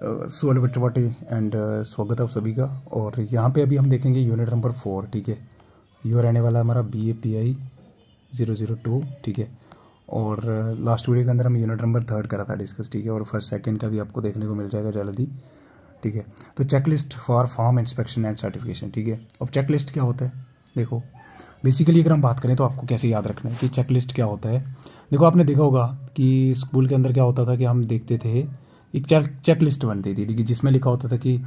स्वागत बच्चों party and स्वागत है आप सभी का। और यहाँ पे अभी हम देखेंगे यूनिट नंबर 4। ठीक है, ये रहने वाला हमारा BAPI 002। ठीक है, और लास्ट वीडियो के अंदर हम यूनिट नंबर 3 करा था डिस्कस। ठीक है, और फर्स्ट सेकंड का भी आपको देखने को मिल जाएगा जल्दी। ठीक है, तो checklist for form inspection and certification. ठीक है, अब चेकलिस्ट क्या होता है, देखो बेसिकली अगर हम बात करें तो आपको कैसे याद रखना है कि चेकलिस्ट क्या होता है। देखो आपने देखा होगा कि स्कूल के अंदर क्या होता था कि हम देखते थे एक चेक लिस्ट बनती थी। ठीक है, जिसमें लिखा होता था कि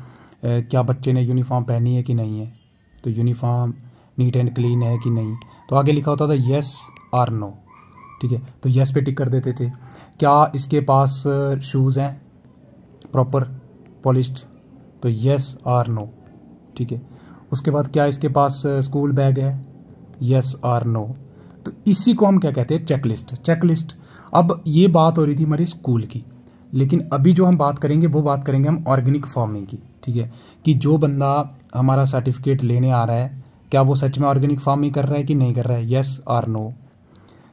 क्या बच्चे ने यूनिफॉर्म पहनी है कि नहीं है, तो यूनिफॉर्म नीट एंड क्लीन है कि नहीं, तो आगे लिखा होता था येस और नो। ठीक है, तो येस पे टिक कर देते थे। क्या इसके पास शूज़ हैं प्रॉपर पॉलिश्ड, तो येस और नो। ठीक है, उसके बाद क्या इसके पास स्कूल बैग है, येस और नो। तो इसी को हम क्या कहते हैं, चेकलिस्ट। चेकलिस्ट। अब ये बात हो रही थी हमारी स्कूल की, लेकिन अभी जो हम बात करेंगे वो बात करेंगे हम ऑर्गेनिक फार्मिंग की। ठीक है, कि जो बंदा हमारा सर्टिफिकेट लेने आ रहा है क्या वो सच में ऑर्गेनिक फार्मिंग कर रहा है कि नहीं कर रहा है, येस और नो।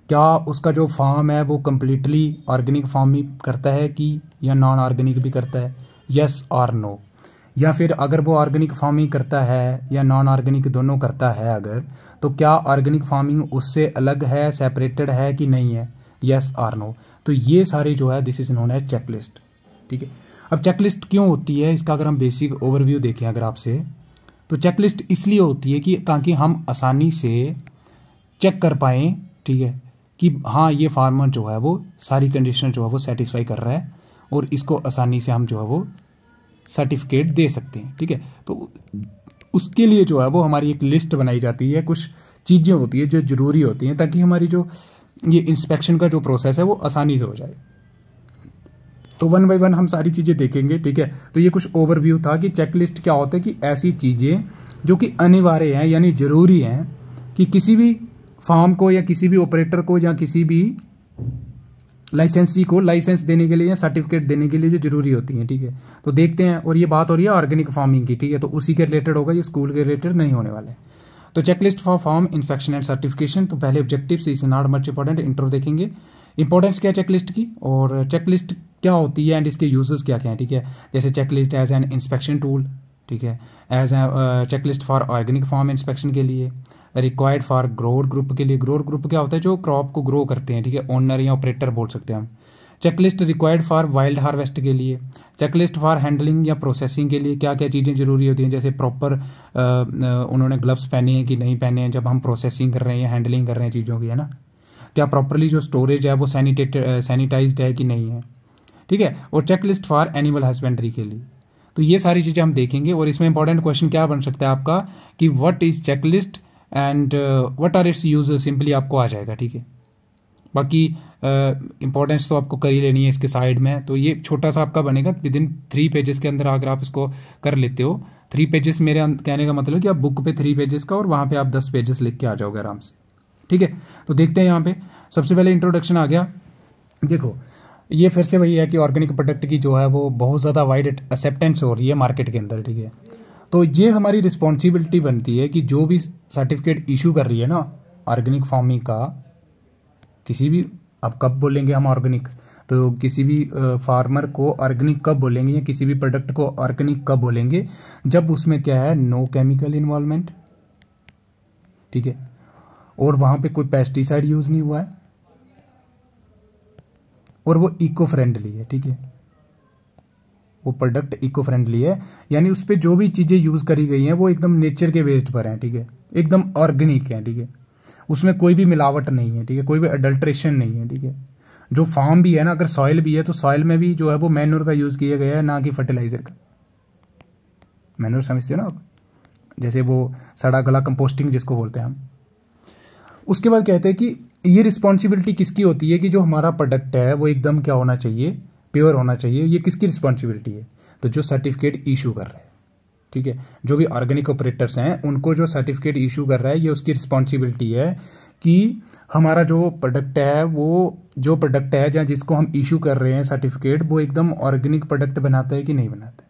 क्या उसका जो फार्म है वो कम्प्लीटली ऑर्गेनिक फार्मिंग करता है कि या नॉन ऑर्गेनिक भी करता है, येस और नो। या फिर अगर वो ऑर्गेनिक फार्मिंग करता है या नॉन ऑर्गेनिक दोनों करता है अगर, तो क्या ऑर्गेनिक फार्मिंग उससे अलग है, सेपरेटेड है कि नहीं है, येस और नो। तो ये सारे जो है this is known as checklist. ठीक है, अब चेकलिस्ट क्यों होती है इसका अगर हम बेसिक ओवरव्यू देखें अगर आपसे, तो चेकलिस्ट इसलिए होती है कि ताकि हम आसानी से चेक कर पाएँ, ठीक है, कि हाँ ये फार्मर जो है वो सारी कंडीशन जो है वो सेटिस्फाई कर रहा है और इसको आसानी से हम जो है वो सर्टिफिकेट दे सकते हैं। ठीक है, तो उसके लिए जो है वो हमारी एक लिस्ट बनाई जाती है, कुछ चीज़ें होती है जो ज़रूरी होती हैं ताकि हमारी जो ये इंस्पेक्शन का जो प्रोसेस है वो आसानी से हो जाए। तो 1 बाय 1 हम सारी चीज़ें देखेंगे। ठीक है, तो ये कुछ ओवरव्यू था कि चेकलिस्ट क्या होता है, कि ऐसी चीज़ें जो कि अनिवार्य हैं यानी ज़रूरी हैं कि किसी भी फार्म को या किसी भी ऑपरेटर को या किसी भी लाइसेंसी को लाइसेंस देने के लिए या सर्टिफिकेट देने के लिए जो जरूरी होती हैं। ठीक है, तो देखते हैं। और ये बात हो रही है ऑर्गेनिक फार्मिंग की। ठीक है, तो उसी के रिलेटेड होगा, ये स्कूल के रिलेटेड नहीं होने वाले। तो checklist for farm inspection and certification, तो पहले objectives is not much important, intro देखेंगे। इंपॉर्टेंस क्या है चेकलिस्ट की और चेकलिस्ट क्या होती है एंड इसके यूजेस क्या क्या हैं। ठीक है, जैसे checklist as an inspection tool, ठीक है, as a checklist for organic farm inspection के लिए, रिक्वायर्ड फॉर ग्रोअर ग्रुप के लिए। ग्रोअर ग्रुप क्या होता है, जो क्रॉप को ग्रो करते हैं। ठीक है, ओनर या ऑपरेटर बोल सकते हैं हम। Checklist required for wild harvest के लिए। चेकलिस्ट फॉर हैंडलिंग या प्रोसेसिंग के लिए क्या क्या चीज़ें जरूरी होती हैं, जैसे प्रॉपर उन्होंने ग्लव्स पहने हैं कि नहीं पहने हैं जब हम प्रोसेसिंग कर रहे हैं या हैंडलिंग कर रहे हैं चीज़ों की, है ना। क्या प्रॉपरली जो स्टोरेज है वो सैनिटाइज्ड है कि नहीं है। ठीक है, और चेकलिस्ट फॉर एनिमल हस्बेंड्री के लिए। तो ये सारी चीज़ें हम देखेंगे। और इसमें इंपॉर्टेंट क्वेश्चन क्या बन सकता है आपका कि what is checklist and what are its use, simply आपको आ जाएगा। ठीक है, बाकी इंपॉर्टेंस तो आपको कर ही लेनी है इसके साइड में। तो ये छोटा सा आपका बनेगा विद इन 3 पेजेस के अंदर अगर आप इसको कर लेते हो। 3 पेजेस मेरे कहने का मतलब कि आप बुक पे 3 पेजेस का और वहाँ पे आप 10 पेजेस लिख के आ जाओगे आराम से। ठीक है, तो देखते हैं यहाँ पे सबसे पहले इंट्रोडक्शन आ गया। देखो ये फिर से वही है कि ऑर्गेनिक प्रोडक्ट की जो है वो बहुत ज़्यादा वाइड एक्सेप्टेंस हो रही है मार्केट के अंदर। ठीक है, तो ये हमारी रिस्पॉन्सिबिलिटी बनती है कि जो भी सर्टिफिकेट इशू कर रही है ना ऑर्गेनिक फार्मिंग का, किसी भी, अब कब बोलेंगे हम ऑर्गेनिक, तो किसी भी फार्मर को ऑर्गेनिक कब बोलेंगे या किसी भी प्रोडक्ट को ऑर्गेनिक कब बोलेंगे, जब उसमें क्या है, नो केमिकल इन्वॉल्वमेंट। ठीक है, और वहां पे कोई पेस्टिसाइड यूज नहीं हुआ है और वो इको फ्रेंडली है। ठीक है, वो प्रोडक्ट इको फ्रेंडली है, यानी उस पर जो भी चीज़ें यूज़ करी गई हैं वो एकदम नेचर के बेस्ड पर हैं। ठीक है, एकदम ऑर्गेनिक है। ठीक है, उसमें कोई भी मिलावट नहीं है। ठीक है, कोई भी अडल्ट्रेशन नहीं है। ठीक है, जो फार्म भी है ना, अगर सॉइल भी है तो सॉइल में भी जो है वो मैन्योर का यूज़ किया गया है, ना कि फर्टिलाइजर का। मैन्योर समझते हो ना आप, जैसे वो सड़ा गला कंपोस्टिंग जिसको बोलते हैं हम। उसके बाद कहते हैं कि ये रिस्पॉन्सिबिलिटी किसकी होती है कि जो हमारा प्रोडक्ट है वो एकदम क्या होना चाहिए, प्योर होना चाहिए। ये किसकी रिस्पॉन्सिबिलिटी है, तो जो सर्टिफिकेट इशू कर रहा है। ठीक है, जो भी ऑर्गेनिक ऑपरेटर्स हैं उनको जो सर्टिफिकेट इशू कर रहा है ये उसकी रिस्पॉन्सिबिलिटी है कि हमारा जो प्रोडक्ट है, वो जो प्रोडक्ट है या जिसको हम इशू कर रहे हैं सर्टिफिकेट, वो एकदम ऑर्गेनिक प्रोडक्ट बनाता है कि नहीं बनाता है।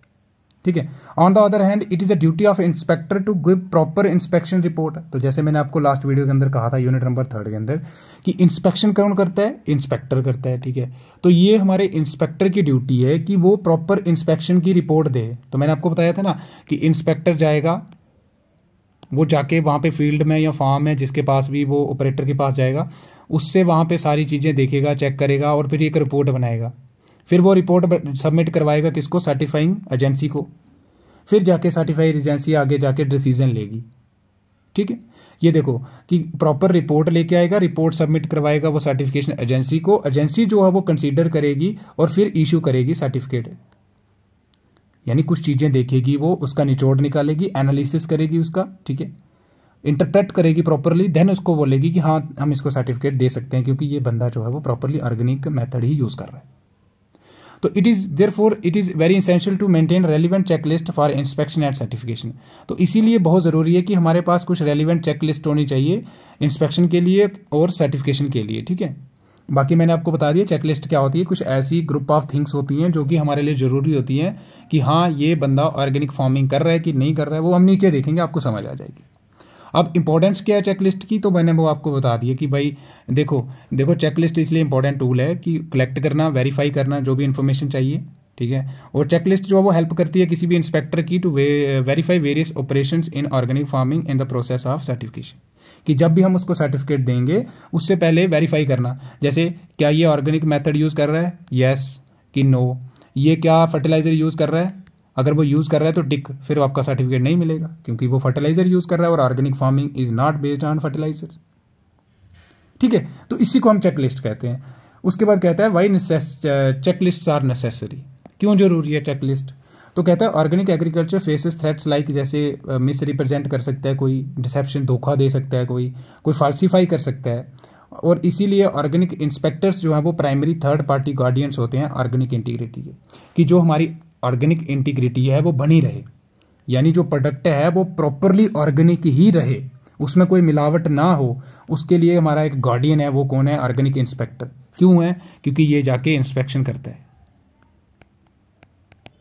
ठीक है। On the other hand it is a duty of inspector to give proper inspection report. तो जैसे मैंने आपको लास्ट वीडियो के अंदर कहा था यूनिट नंबर 3 के अंदर कि इंस्पेक्शन कौन करता है, इंस्पेक्टर करता है, ठीक है। तो ये हमारे इंस्पेक्टर की ड्यूटी है कि वो प्रॉपर इंस्पेक्शन की रिपोर्ट दे। तो मैंने आपको बताया था ना कि इंस्पेक्टर जाएगा, वो जाके वहाँ पे फील्ड में या फार्म में जिसके पास भी वो ऑपरेटर के पास जाएगा, उससे वहाँ पे सारी चीज़ें देखेगा, चेक करेगा और फिर एक रिपोर्ट बनाएगा। फिर वो रिपोर्ट सबमिट करवाएगा किसको, सर्टिफाइंग एजेंसी को। फिर जाके सर्टिफाइड एजेंसी आगे जाके डिसीजन लेगी, ठीक है। ये देखो कि प्रॉपर रिपोर्ट लेके आएगा, रिपोर्ट सबमिट करवाएगा वो सर्टिफिकेशन एजेंसी को, एजेंसी जो है वो कंसीडर करेगी और फिर इशू करेगी सर्टिफिकेट। यानी कुछ चीज़ें देखेगी वो, उसका निचोड़ निकालेगी, एनालिसिस करेगी उसका, ठीक है, इंटरप्रेट करेगी प्रॉपरली, देन उसको बोलेगी कि हाँ हम इसको सर्टिफिकेट दे सकते हैं क्योंकि ये बंदा जो है वो प्रॉपरली ऑर्गेनिक मेथड ही यूज़ कर रहा है। तो it is therefore it is very essential to maintain relevant checklist for inspection and certification. तो इसीलिए बहुत ज़रूरी है कि हमारे पास कुछ रेलिवेंट चेकलिस्ट होनी चाहिए इंस्पेक्शन के लिए और सर्टिफिकेशन के लिए, ठीक है। बाकी मैंने आपको बता दिया चेकलिस्ट क्या होती है, कुछ ऐसी ग्रुप ऑफ थिंग्स होती हैं जो कि हमारे लिए ज़रूरी होती हैं कि हाँ ये बंदा ऑर्गेनिक फार्मिंग कर रहा है कि नहीं कर रहा है, वो हम नीचे देखेंगे, आपको समझ आ जाएगी। अब इंपॉर्टेंस क्या है चेकलिस्ट की, तो मैंने वो आपको बता दिया कि भाई देखो चेकलिस्ट इसलिए इंपॉर्टेंट टूल है कि कलेक्ट करना, वेरीफाई करना जो भी इन्फॉर्मेशन चाहिए, ठीक है। और चेकलिस्ट जो है वो हेल्प करती है किसी भी इंस्पेक्टर की to verify various operations in organic farming in the process of certification. कि जब भी हम उसको सर्टिफिकेट देंगे उससे पहले वेरीफाई करना, जैसे क्या ये ऑर्गेनिक मेथड यूज़ कर रहा है, येस कि नो, ये क्या फर्टिलाइजर यूज़ कर रहा है, अगर वो यूज़ कर रहा है तो टिक, फिर आपका सर्टिफिकेट नहीं मिलेगा क्योंकि वो फर्टिलाइजर यूज़ कर रहा है और organic farming is not based on fertiliser, ठीक है। तो इसी को हम चेकलिस्ट कहते हैं। उसके बाद कहता है वाई चेकलिस्ट आर नेसेसरी, क्यों जरूरी है चेकलिस्ट। तो कहता है organic agriculture faces threats like, जैसे मिस रिप्रेजेंट कर सकता है कोई, डिसेप्शन धोखा दे सकता है कोई फाल्सीफाई कर सकता है, और इसीलिए ऑर्गेनिक इंस्पेक्टर्स जो हैं वो प्राइमरी थर्ड पार्टी गार्डियंस होते हैं ऑर्गेनिक इंटीग्रिटी के, कि जो हमारी ऑर्गेनिक इंटीग्रिटी है वो बनी रहे, यानी जो प्रोडक्ट है वो प्रॉपरली ऑर्गेनिक ही रहे, उसमें कोई मिलावट ना हो, उसके लिए हमारा एक गार्डियन है, वो कौन है, ऑर्गेनिक इंस्पेक्टर। क्यों है, क्योंकि ये जाके इंस्पेक्शन करता है,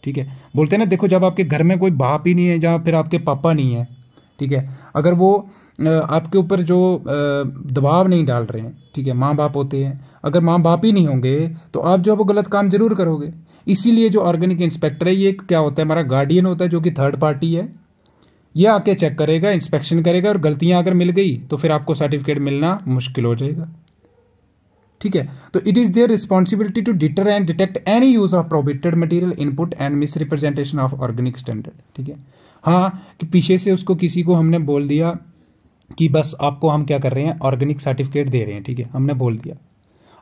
ठीक है। बोलते हैं ना, देखो जब आपके घर में कोई बाप ही नहीं है, जहाँ फिर आपके पापा नहीं है, ठीक है, अगर वो आपके ऊपर जो दबाव नहीं डाल रहे हैं, ठीक है, माँ बाप होते हैं, अगर माँ बाप ही नहीं होंगे तो आप जो है वो गलत काम जरूर करोगे। इसीलिए जो ऑर्गेनिक इंस्पेक्टर है ये क्या होता है, हमारा गार्डियन होता है, जो कि थर्ड पार्टी है। ये आके चेक करेगा, इंस्पेक्शन करेगा, और गलतियां अगर मिल गई तो फिर आपको सर्टिफिकेट मिलना मुश्किल हो जाएगा, ठीक है। तो it is their responsibility to deter and detect any use of prohibited material input and misrepresentation of organic standard, ठीक है। हाँ कि पीछे से उसको किसी को हमने बोल दिया कि बस आपको हम क्या कर रहे हैं, ऑर्गेनिक सर्टिफिकेट दे रहे हैं, ठीक है, हमने बोल दिया।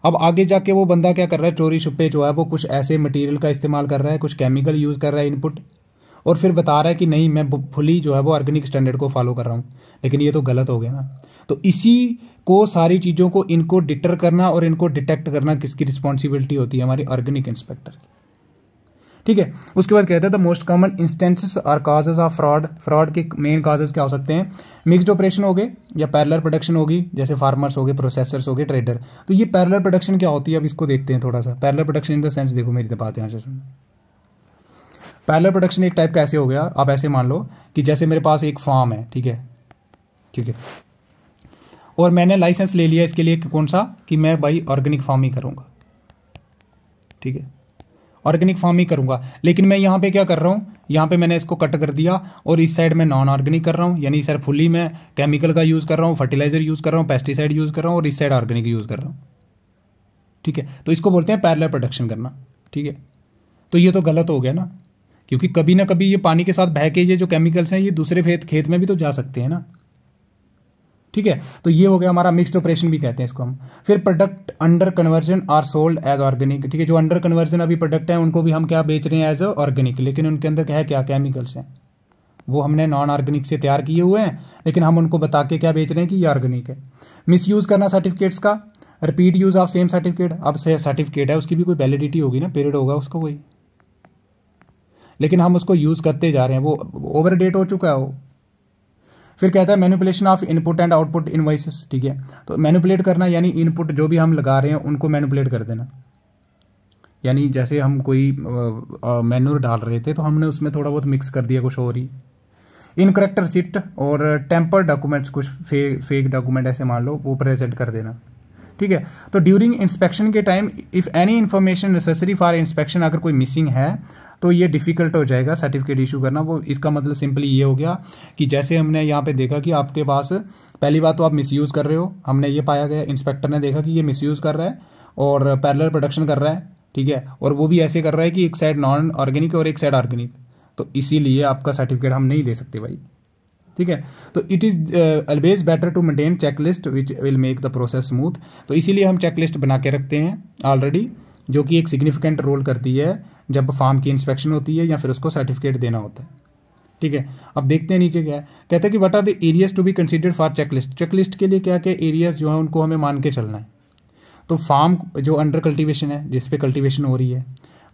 अब आगे जाके वो बंदा क्या कर रहा है, चोरी छुपे जो है वो कुछ ऐसे मटेरियल का इस्तेमाल कर रहा है, कुछ केमिकल यूज़ कर रहा है इनपुट, और फिर बता रहा है कि नहीं मैं फुली जो है वो ऑर्गेनिक स्टैंडर्ड को फॉलो कर रहा हूँ, लेकिन ये तो गलत हो गया ना। तो इसी को सारी चीज़ों को इनको डिटर करना और इनको डिटेक्ट करना किसकी रिस्पॉन्सिबिलिटी होती है, हमारी ऑर्गेनिक इंस्पेक्टर की, ठीक है। उसके बाद कहते हैं the most common instances are causes of fraud के मेन काजेज क्या हो सकते हैं, मिक्स्ड ऑपरेशन हो गए या पैरेलल प्रोडक्शन होगी, जैसे फार्मर्स हो गए, प्रोसेसर्स हो गए, ट्रेडर। तो ये पैरेलल प्रोडक्शन क्या होती है, अब इसको देखते हैं थोड़ा सा। Parallel production in the sense, देखो मेरी बात यहाँ से सुनो। पैरेलल प्रोडक्शन एक टाइप का ऐसे हो गया, आप ऐसे मान लो कि जैसे मेरे पास एक फार्म है, ठीक है, और मैंने लाइसेंस ले लिया इसके लिए, कौन सा, कि मैं भाई ऑर्गेनिक फार्मिंग करूंगा, ठीक है, ऑर्गेनिक फार्मिंग करूंगा। लेकिन मैं यहाँ पे क्या कर रहा हूँ, यहाँ पे मैंने इसको कट कर दिया और इस साइड में नॉन ऑर्गेनिक कर रहा हूँ, यानी सर फुली मैं केमिकल का यूज़ कर रहा हूँ, फर्टिलाइजर यूज़ कर रहा हूँ, पेस्टिसाइड यूज़ कर रहा हूँ, और इस साइड ऑर्गेनिक यूज़ कर रहा हूँ, ठीक है। तो इसको बोलते हैं पैरेलल प्रोडक्शन करना, ठीक है। तो ये तो गलत हो गया ना, क्योंकि कभी ना कभी ये पानी के साथ बह के ये जो केमिकल्स हैं ये दूसरे खेत में भी तो जा सकते हैं ना, ठीक है। तो ये हो गया हमारा मिक्स्ड ऑपरेशन भी कहते हैं इसको हम। फिर product under conversion are sold as organic, ठीक है, जो अंडर कन्वर्जन अभी प्रोडक्ट है उनको भी हम क्या बेच रहे हैं, एज ऑर्गेनिक, लेकिन उनके अंदर क्या है, क्या केमिकल्स हैं, वो हमने नॉन ऑर्गेनिक से तैयार किए हुए हैं, लेकिन हम उनको बता के क्या बेच रहे हैं कि ये ऑर्गेनिक है। मिस यूज करना सर्टिफिकेट्स का, repeat use of same certificate. अब से सर्टिफिकेट है उसकी भी कोई वैलिडिटी होगी ना, पीरियड होगा उसको कोई, लेकिन हम उसको यूज करते जा रहे हैं, वो ओवर डेट हो चुका है वो। फिर कहता है manipulation of input and output invoices, ठीक है। तो मैनिपुलेट करना यानी इनपुट जो भी हम लगा रहे हैं उनको मैनिपुलेट कर देना, यानी जैसे हम कोई मैन्योर डाल रहे थे तो हमने उसमें थोड़ा बहुत मिक्स कर दिया कुछ और ही। इनकरेक्ट रिसिप्ट और टेम्पर डॉक्यूमेंट्स, कुछ फेक डॉक्यूमेंट ऐसे मान लो, वो प्रेजेंट कर देना, ठीक है। तो ड्यूरिंग इंस्पेक्शन के time if any information necessary for inspection, अगर कोई मिसिंग है तो ये डिफ़िकल्ट हो जाएगा सर्टिफिकेट इशू करना। वो इसका मतलब सिंपली ये हो गया कि जैसे हमने यहाँ पे देखा कि आपके पास पहली बात तो आप मिसयूज़ कर रहे हो, हमने ये पाया गया, इंस्पेक्टर ने देखा कि ये मिसयूज़ कर रहा है और पैरेलल प्रोडक्शन कर रहा है, ठीक है, और वो भी ऐसे कर रहा है कि एक साइड नॉन ऑर्गेनिक और एक साइड ऑर्गेनिक, तो इसीलिए आपका सर्टिफिकेट हम नहीं दे सकते भाई, ठीक है। तो it is always better to maintain checklist which will make the process smooth. तो इसीलिए हम चेकलिस्ट बना के रखते हैं ऑलरेडी, जो कि एक सिग्निफिकेंट रोल करती है जब फार्म की इंस्पेक्शन होती है या फिर उसको सर्टिफिकेट देना होता है, ठीक है। अब देखते हैं नीचे क्या है, कहते हैं कि what are the areas to be considered for checklist. Checklist के लिए क्या क्या एरियाज जो है उनको हमें मान के चलना है। तो फार्म जो अंडर कल्टीवेशन है, जिस पे कल्टीवेशन हो रही है,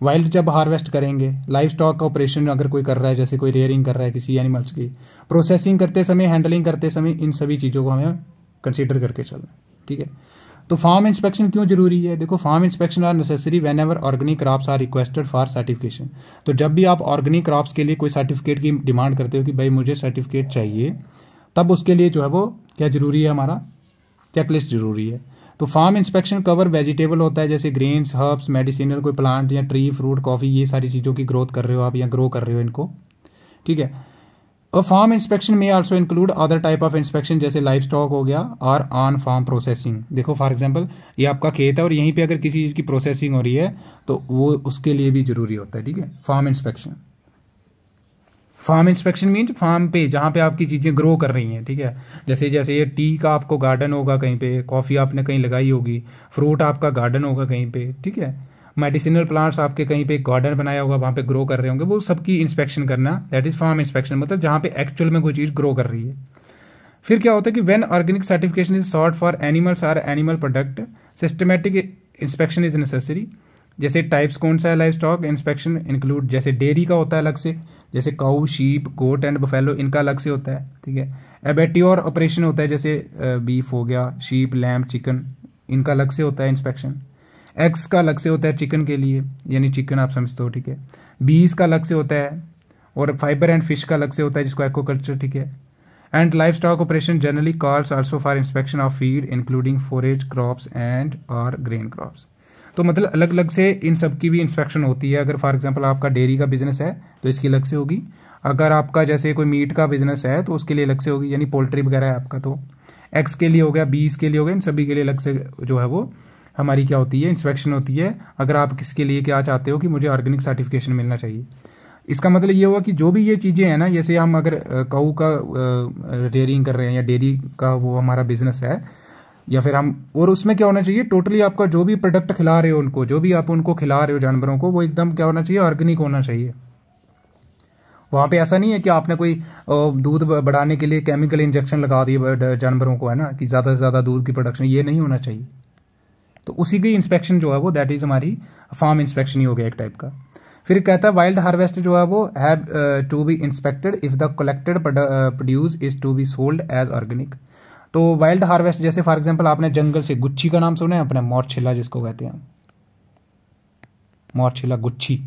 वाइल्ड जब हार्वेस्ट करेंगे, लाइव स्टॉक का ऑपरेशन अगर कोई कर रहा है, जैसे कोई रेयरिंग कर रहा है किसी एनिमल्स की, प्रोसेसिंग करते समय, हैंडलिंग करते समय, इन सभी चीज़ों को हमें कंसीडर करके चलना है, ठीक है। तो फार्म इंस्पेक्शन क्यों जरूरी है? देखो, farm inspection are necessary whenever organic crops are requested for certification. तो जब भी आप ऑर्गेनिक क्रॉप्स के लिए कोई सर्टिफिकेट की डिमांड करते हो कि भाई मुझे सर्टिफिकेट चाहिए, तब उसके लिए जो है वो क्या जरूरी है, हमारा चेकलिस्ट जरूरी है। तो फार्म इंस्पेक्शन कवर वेजिटेबल होता है, जैसे ग्रेन्स, हर्ब्स, मेडिसिनल कोई प्लांट या ट्री, फ्रूट, कॉफी, ये सारी चीज़ों की ग्रोथ कर रहे हो आप या ग्रो कर रहे हो इनको, ठीक है। और फार्म इंस्पेक्शन में also include other type of inspection, जैसे लाइव स्टॉक हो गया और ऑन फार्म प्रोसेसिंग। देखो फॉर एग्जांपल ये आपका खेत है और यहीं पे अगर किसी चीज़ की प्रोसेसिंग हो रही है तो वो उसके लिए भी जरूरी होता है, ठीक है, farm inspection. Farm inspection means farm पे जहाँ पे आपकी चीज़ें ग्रो कर रही हैं, ठीक है। जैसे जैसे ये टी का आपको गार्डन होगा कहीं पे, कॉफ़ी आपने कहीं लगाई होगी, फ्रूट आपका गार्डन होगा कहीं पे, ठीक है, मेडिसिनल प्लांट्स आपके कहीं पे गार्डन बनाया होगा, वहाँ पे ग्रो कर रहे होंगे, वो सबकी इंस्पेक्शन करना, दैट इज फार्म इंस्पेक्शन, मतलब जहाँ पे एक्चुअल में कोई चीज़ ग्रो कर रही है। फिर क्या होता है कि when organic certification is sort for animals और animal product, systematic inspection is necessary. जैसे टाइप्स कौन सा है लाइव स्टॉक इंस्पेक्शन इंक्लूड, जैसे डेयरी का होता है अलग से, जैसे cow, sheep, goat and buffalo, इनका अलग से होता है, ठीक है। एबेट्योर ऑपरेशन होता है, जैसे बीफ हो गया, शीप, लैम्प, चिकन, इनका अलग से होता है इंस्पेक्शन। एग्स का अलग से होता है चिकन के लिए, यानी चिकन आप समझते हो, ठीक है। बीज का अलग से होता है, और फाइबर एंड फिश का अलग से होता है जिसको एक्वाकल्चर, ठीक है। And live stock operation generally calls also for inspection of feed including forage crops and और ग्रेन क्रॉप्स। तो मतलब अलग अलग से इन सब की भी इंस्पेक्शन होती है। अगर फॉर एग्जांपल आपका डेयरी का बिजनेस है तो इसकी अलग से होगी, अगर आपका जैसे कोई मीट का बिजनेस है तो उसके लिए अलग से होगी, यानी पोल्ट्री वगैरह है आपका, तो एग्स के लिए हो गया, बीज के लिए हो गया, इन सभी के लिए अलग से जो है वो हमारी क्या होती है, इंस्पेक्शन होती है। अगर आप किसके लिए क्या चाहते हो कि मुझे ऑर्गेनिक सर्टिफिकेशन मिलना चाहिए, इसका मतलब ये हुआ कि जो भी ये चीज़ें हैं ना, जैसे हम अगर काऊ का रेयरिंग कर रहे हैं या डेयरी का वो हमारा बिजनेस है, या फिर हम, और उसमें क्या होना चाहिए, टोटली आपका जो भी प्रोडक्ट खिला रहे हो उनको, जो भी आप उनको खिला रहे हो जानवरों को, वो एकदम क्या होना चाहिए, ऑर्गेनिक होना चाहिए। वहाँ पे ऐसा नहीं है कि आपने कोई दूध बढ़ाने के लिए केमिकल इंजेक्शन लगा दिए जानवरों को, है ना, कि ज़्यादा से ज़्यादा दूध की प्रोडक्शन, ये नहीं होना चाहिए। तो उसी की इंस्पेक्शन जो है वो दैट इज़ हमारी फार्म इंस्पेक्शन ही हो गया एक टाइप का। फिर कहता है वाइल्ड हार्वेस्ट जो है वो have to be inspected if the collected produce is to be sold as organic. तो वाइल्ड हार्वेस्ट, जैसे फॉर एग्जांपल आपने जंगल से गुच्छी का नाम सुना है अपने, मोरछिला जिसको कहते हैं, मोरछिला गुच्छी,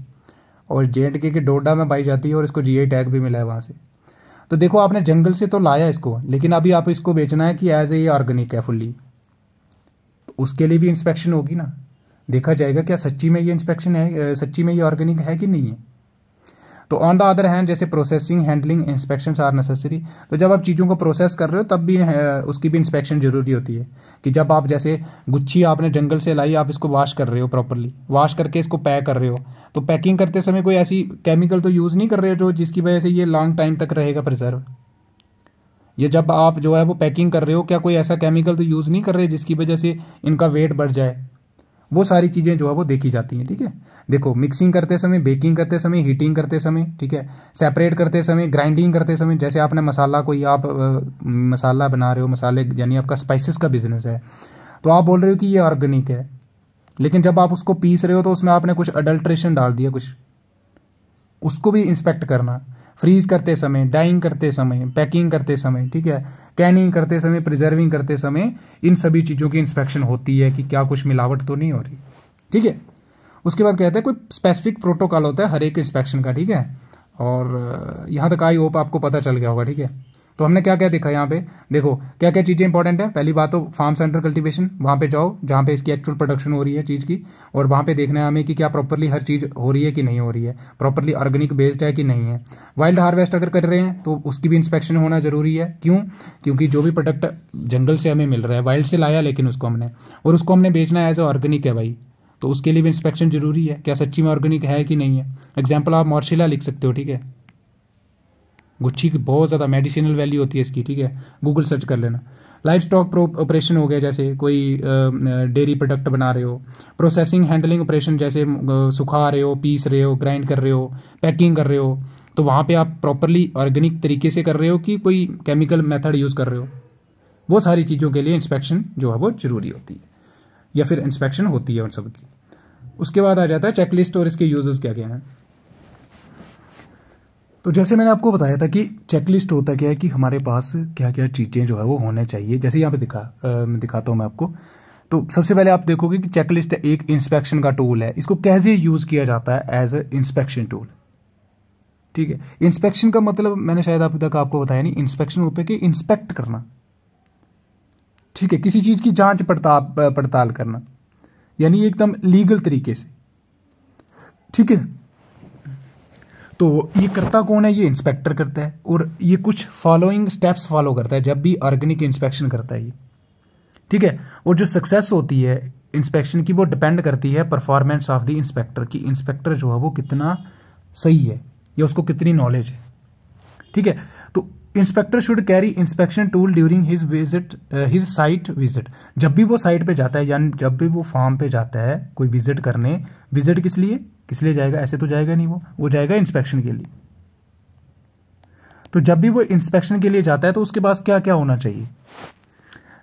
और JNK के डोडा में पाई जाती है और इसको GI टैग भी मिला है वहाँ से। तो देखो आपने जंगल से तो लाया इसको, लेकिन अभी आप इसको बेचना है कि एज ए ऑर्गेनिक है फुल्ली, तो उसके लिए भी इंस्पेक्शन होगी ना, देखा जाएगा क्या सच्ची में ये इंस्पेक्शन है, सच्ची में ये ऑर्गेनिक है कि नहीं है। तो ऑन द अदर हैंड जैसे processing, handling inspection are necessary. तो जब आप चीज़ों को प्रोसेस कर रहे हो तब भी उसकी भी इंस्पेक्शन जरूरी होती है, कि जब आप जैसे गुच्छी आपने जंगल से लाई, आप इसको वॉश कर रहे हो प्रॉपरली, वॉश करके इसको पैक कर रहे हो, तो पैकिंग करते समय कोई ऐसी केमिकल तो यूज़ नहीं कर रहे हो जो जिसकी वजह से ये लॉन्ग टाइम तक रहेगा प्रिजर्व। ये जब आप जो है वो पैकिंग कर रहे हो, क्या कोई ऐसा केमिकल तो यूज़ नहीं कर रहे जिसकी वजह से इनका वेट बढ़ जाए, वो सारी चीज़ें जो है वो देखी जाती हैं, ठीक है। देखो मिक्सिंग करते समय, बेकिंग करते समय, हीटिंग करते समय, ठीक है, सेपरेट करते समय, ग्राइंडिंग करते समय, जैसे आपने मसाला, कोई आप मसाला बना रहे हो, मसाले यानी आपका स्पाइसेस का बिजनेस है, तो आप बोल रहे हो कि ये ऑर्गेनिक है, लेकिन जब आप उसको पीस रहे हो तो उसमें आपने कुछ अडल्ट्रेशन डाल दिया कुछ, उसको भी इंस्पेक्ट करना, फ्रीज करते समय, डाइंग करते समय, पैकिंग करते समय, ठीक है, कैनिंग करते समय, प्रिजर्विंग करते समय, इन सभी चीज़ों की इंस्पेक्शन होती है कि क्या कुछ मिलावट तो नहीं हो रही, ठीक है। उसके बाद कहते हैं कोई स्पेसिफिक प्रोटोकॉल होता है हर एक इंस्पेक्शन का, ठीक है। और यहाँ तक आई होप आपको पता चल गया होगा, ठीक है। तो हमने क्या क्या देखा यहाँ पे, देखो क्या क्या चीज़ें इंपॉर्टेंट है। पहली बात तो फार्म सेंटर कल्टीवेशन, वहाँ पे जाओ जहाँ पे इसकी एक्चुअल प्रोडक्शन हो रही है चीज़ की, और वहाँ पे देखना है हमें कि क्या प्रॉपरली हर चीज़ हो रही है कि नहीं हो रही है, प्रॉपरली ऑर्गेनिक बेस्ड है कि नहीं है। वाइल्ड हार्वेस्ट अगर कर रहे हैं तो उसकी भी इंस्पेक्शन होना जरूरी है। क्यों? क्योंकि जो भी प्रोडक्ट जंगल से हमें मिल रहा है, वाइल्ड से लाया लेकिन उसको हमने, और उसको हमने बेचना है एज ए ऑर्गेनिक है भाई, तो उसके लिए भी इंस्पेक्शन जरूरी है, क्या सच्ची में ऑर्गेनिक है कि नहीं है। एग्जाम्पल आप मॉर्शिला लिख सकते हो, ठीक है। गुच्छी की बहुत ज़्यादा मेडिसिनल वैल्यू होती है इसकी, ठीक है, गूगल सर्च कर लेना। लाइफ स्टॉक ऑपरेशन हो गया, जैसे कोई डेयरी प्रोडक्ट बना रहे हो। प्रोसेसिंग हैंडलिंग ऑपरेशन, जैसे सुखा रहे हो, पीस रहे हो, ग्राइंड कर रहे हो, पैकिंग कर रहे हो, तो वहाँ पे आप प्रॉपरली ऑर्गेनिक तरीके से कर रहे हो कि कोई केमिकल मेथड यूज़ कर रहे हो। वो सारी चीज़ों के लिए इंस्पेक्शन जो है वो जरूरी होती है, या फिर इंस्पेक्शन होती है उन सब की। उसके बाद आ जाता है चेकलिस्ट और इसके यूजेस क्या क्या हैं। तो जैसे मैंने आपको बताया था कि चेकलिस्ट होता क्या है कि हमारे पास क्या क्या चीज़ें जो है वो होने चाहिए। जैसे यहाँ पे दिखाता हूँ मैं आपको। तो सबसे पहले आप देखोगे कि चेकलिस्ट एक इंस्पेक्शन का टूल है। इसको कैसे यूज़ किया जाता है? एज ए इंस्पेक्शन टूल, ठीक है। इंस्पेक्शन का मतलब मैंने शायद अभी तक आपको बताया नहीं। इंस्पेक्शन होता है कि इंस्पेक्ट करना, ठीक है, किसी चीज़ की जांच पड़ताल करना, यानी एकदम लीगल तरीके से, ठीक है। तो ये करता कौन है? ये इंस्पेक्टर करता है, और ये कुछ फॉलोइंग स्टेप्स फॉलो करता है जब भी ऑर्गेनिक इंस्पेक्शन करता है ये, ठीक है। और जो सक्सेस होती है इंस्पेक्शन की वो डिपेंड करती है परफॉर्मेंस ऑफ द इंस्पेक्टर, कि इंस्पेक्टर जो है वो कितना सही है या उसको कितनी नॉलेज है, ठीक है। तो inspector should carry inspection tool during his visit, his site visit. जब भी वो साइट पे जाता है, यानी जब भी वो फार्म पे जाता है कोई विजिट करने, विजिट किस लिए जाएगा? ऐसे तो जाएगा नहीं, वो जाएगा इंस्पेक्शन के लिए। तो जब भी वो इंस्पेक्शन के लिए जाता है तो उसके पास क्या क्या होना चाहिए?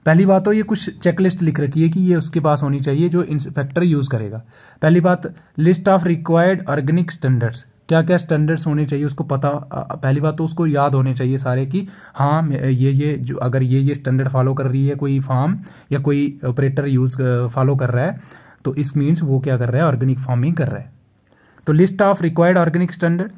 पहली बात तो ये कुछ चेकलिस्ट लिख रखी है कि ये उसके पास होनी चाहिए जो इंस्पेक्टर यूज करेगा। पहली बात, list of required organic standards, क्या क्या स्टैंडर्ड्स होने चाहिए उसको पता। पहली बात तो उसको याद होने चाहिए सारे कि हाँ ये जो अगर ये स्टैंडर्ड फॉलो कर रही है कोई फार्म या कोई ऑपरेटर यूज फॉलो कर रहा है, तो इस मीन्स वो क्या कर रहा है? ऑर्गेनिक फार्मिंग कर रहा है। तो list of required organic standard,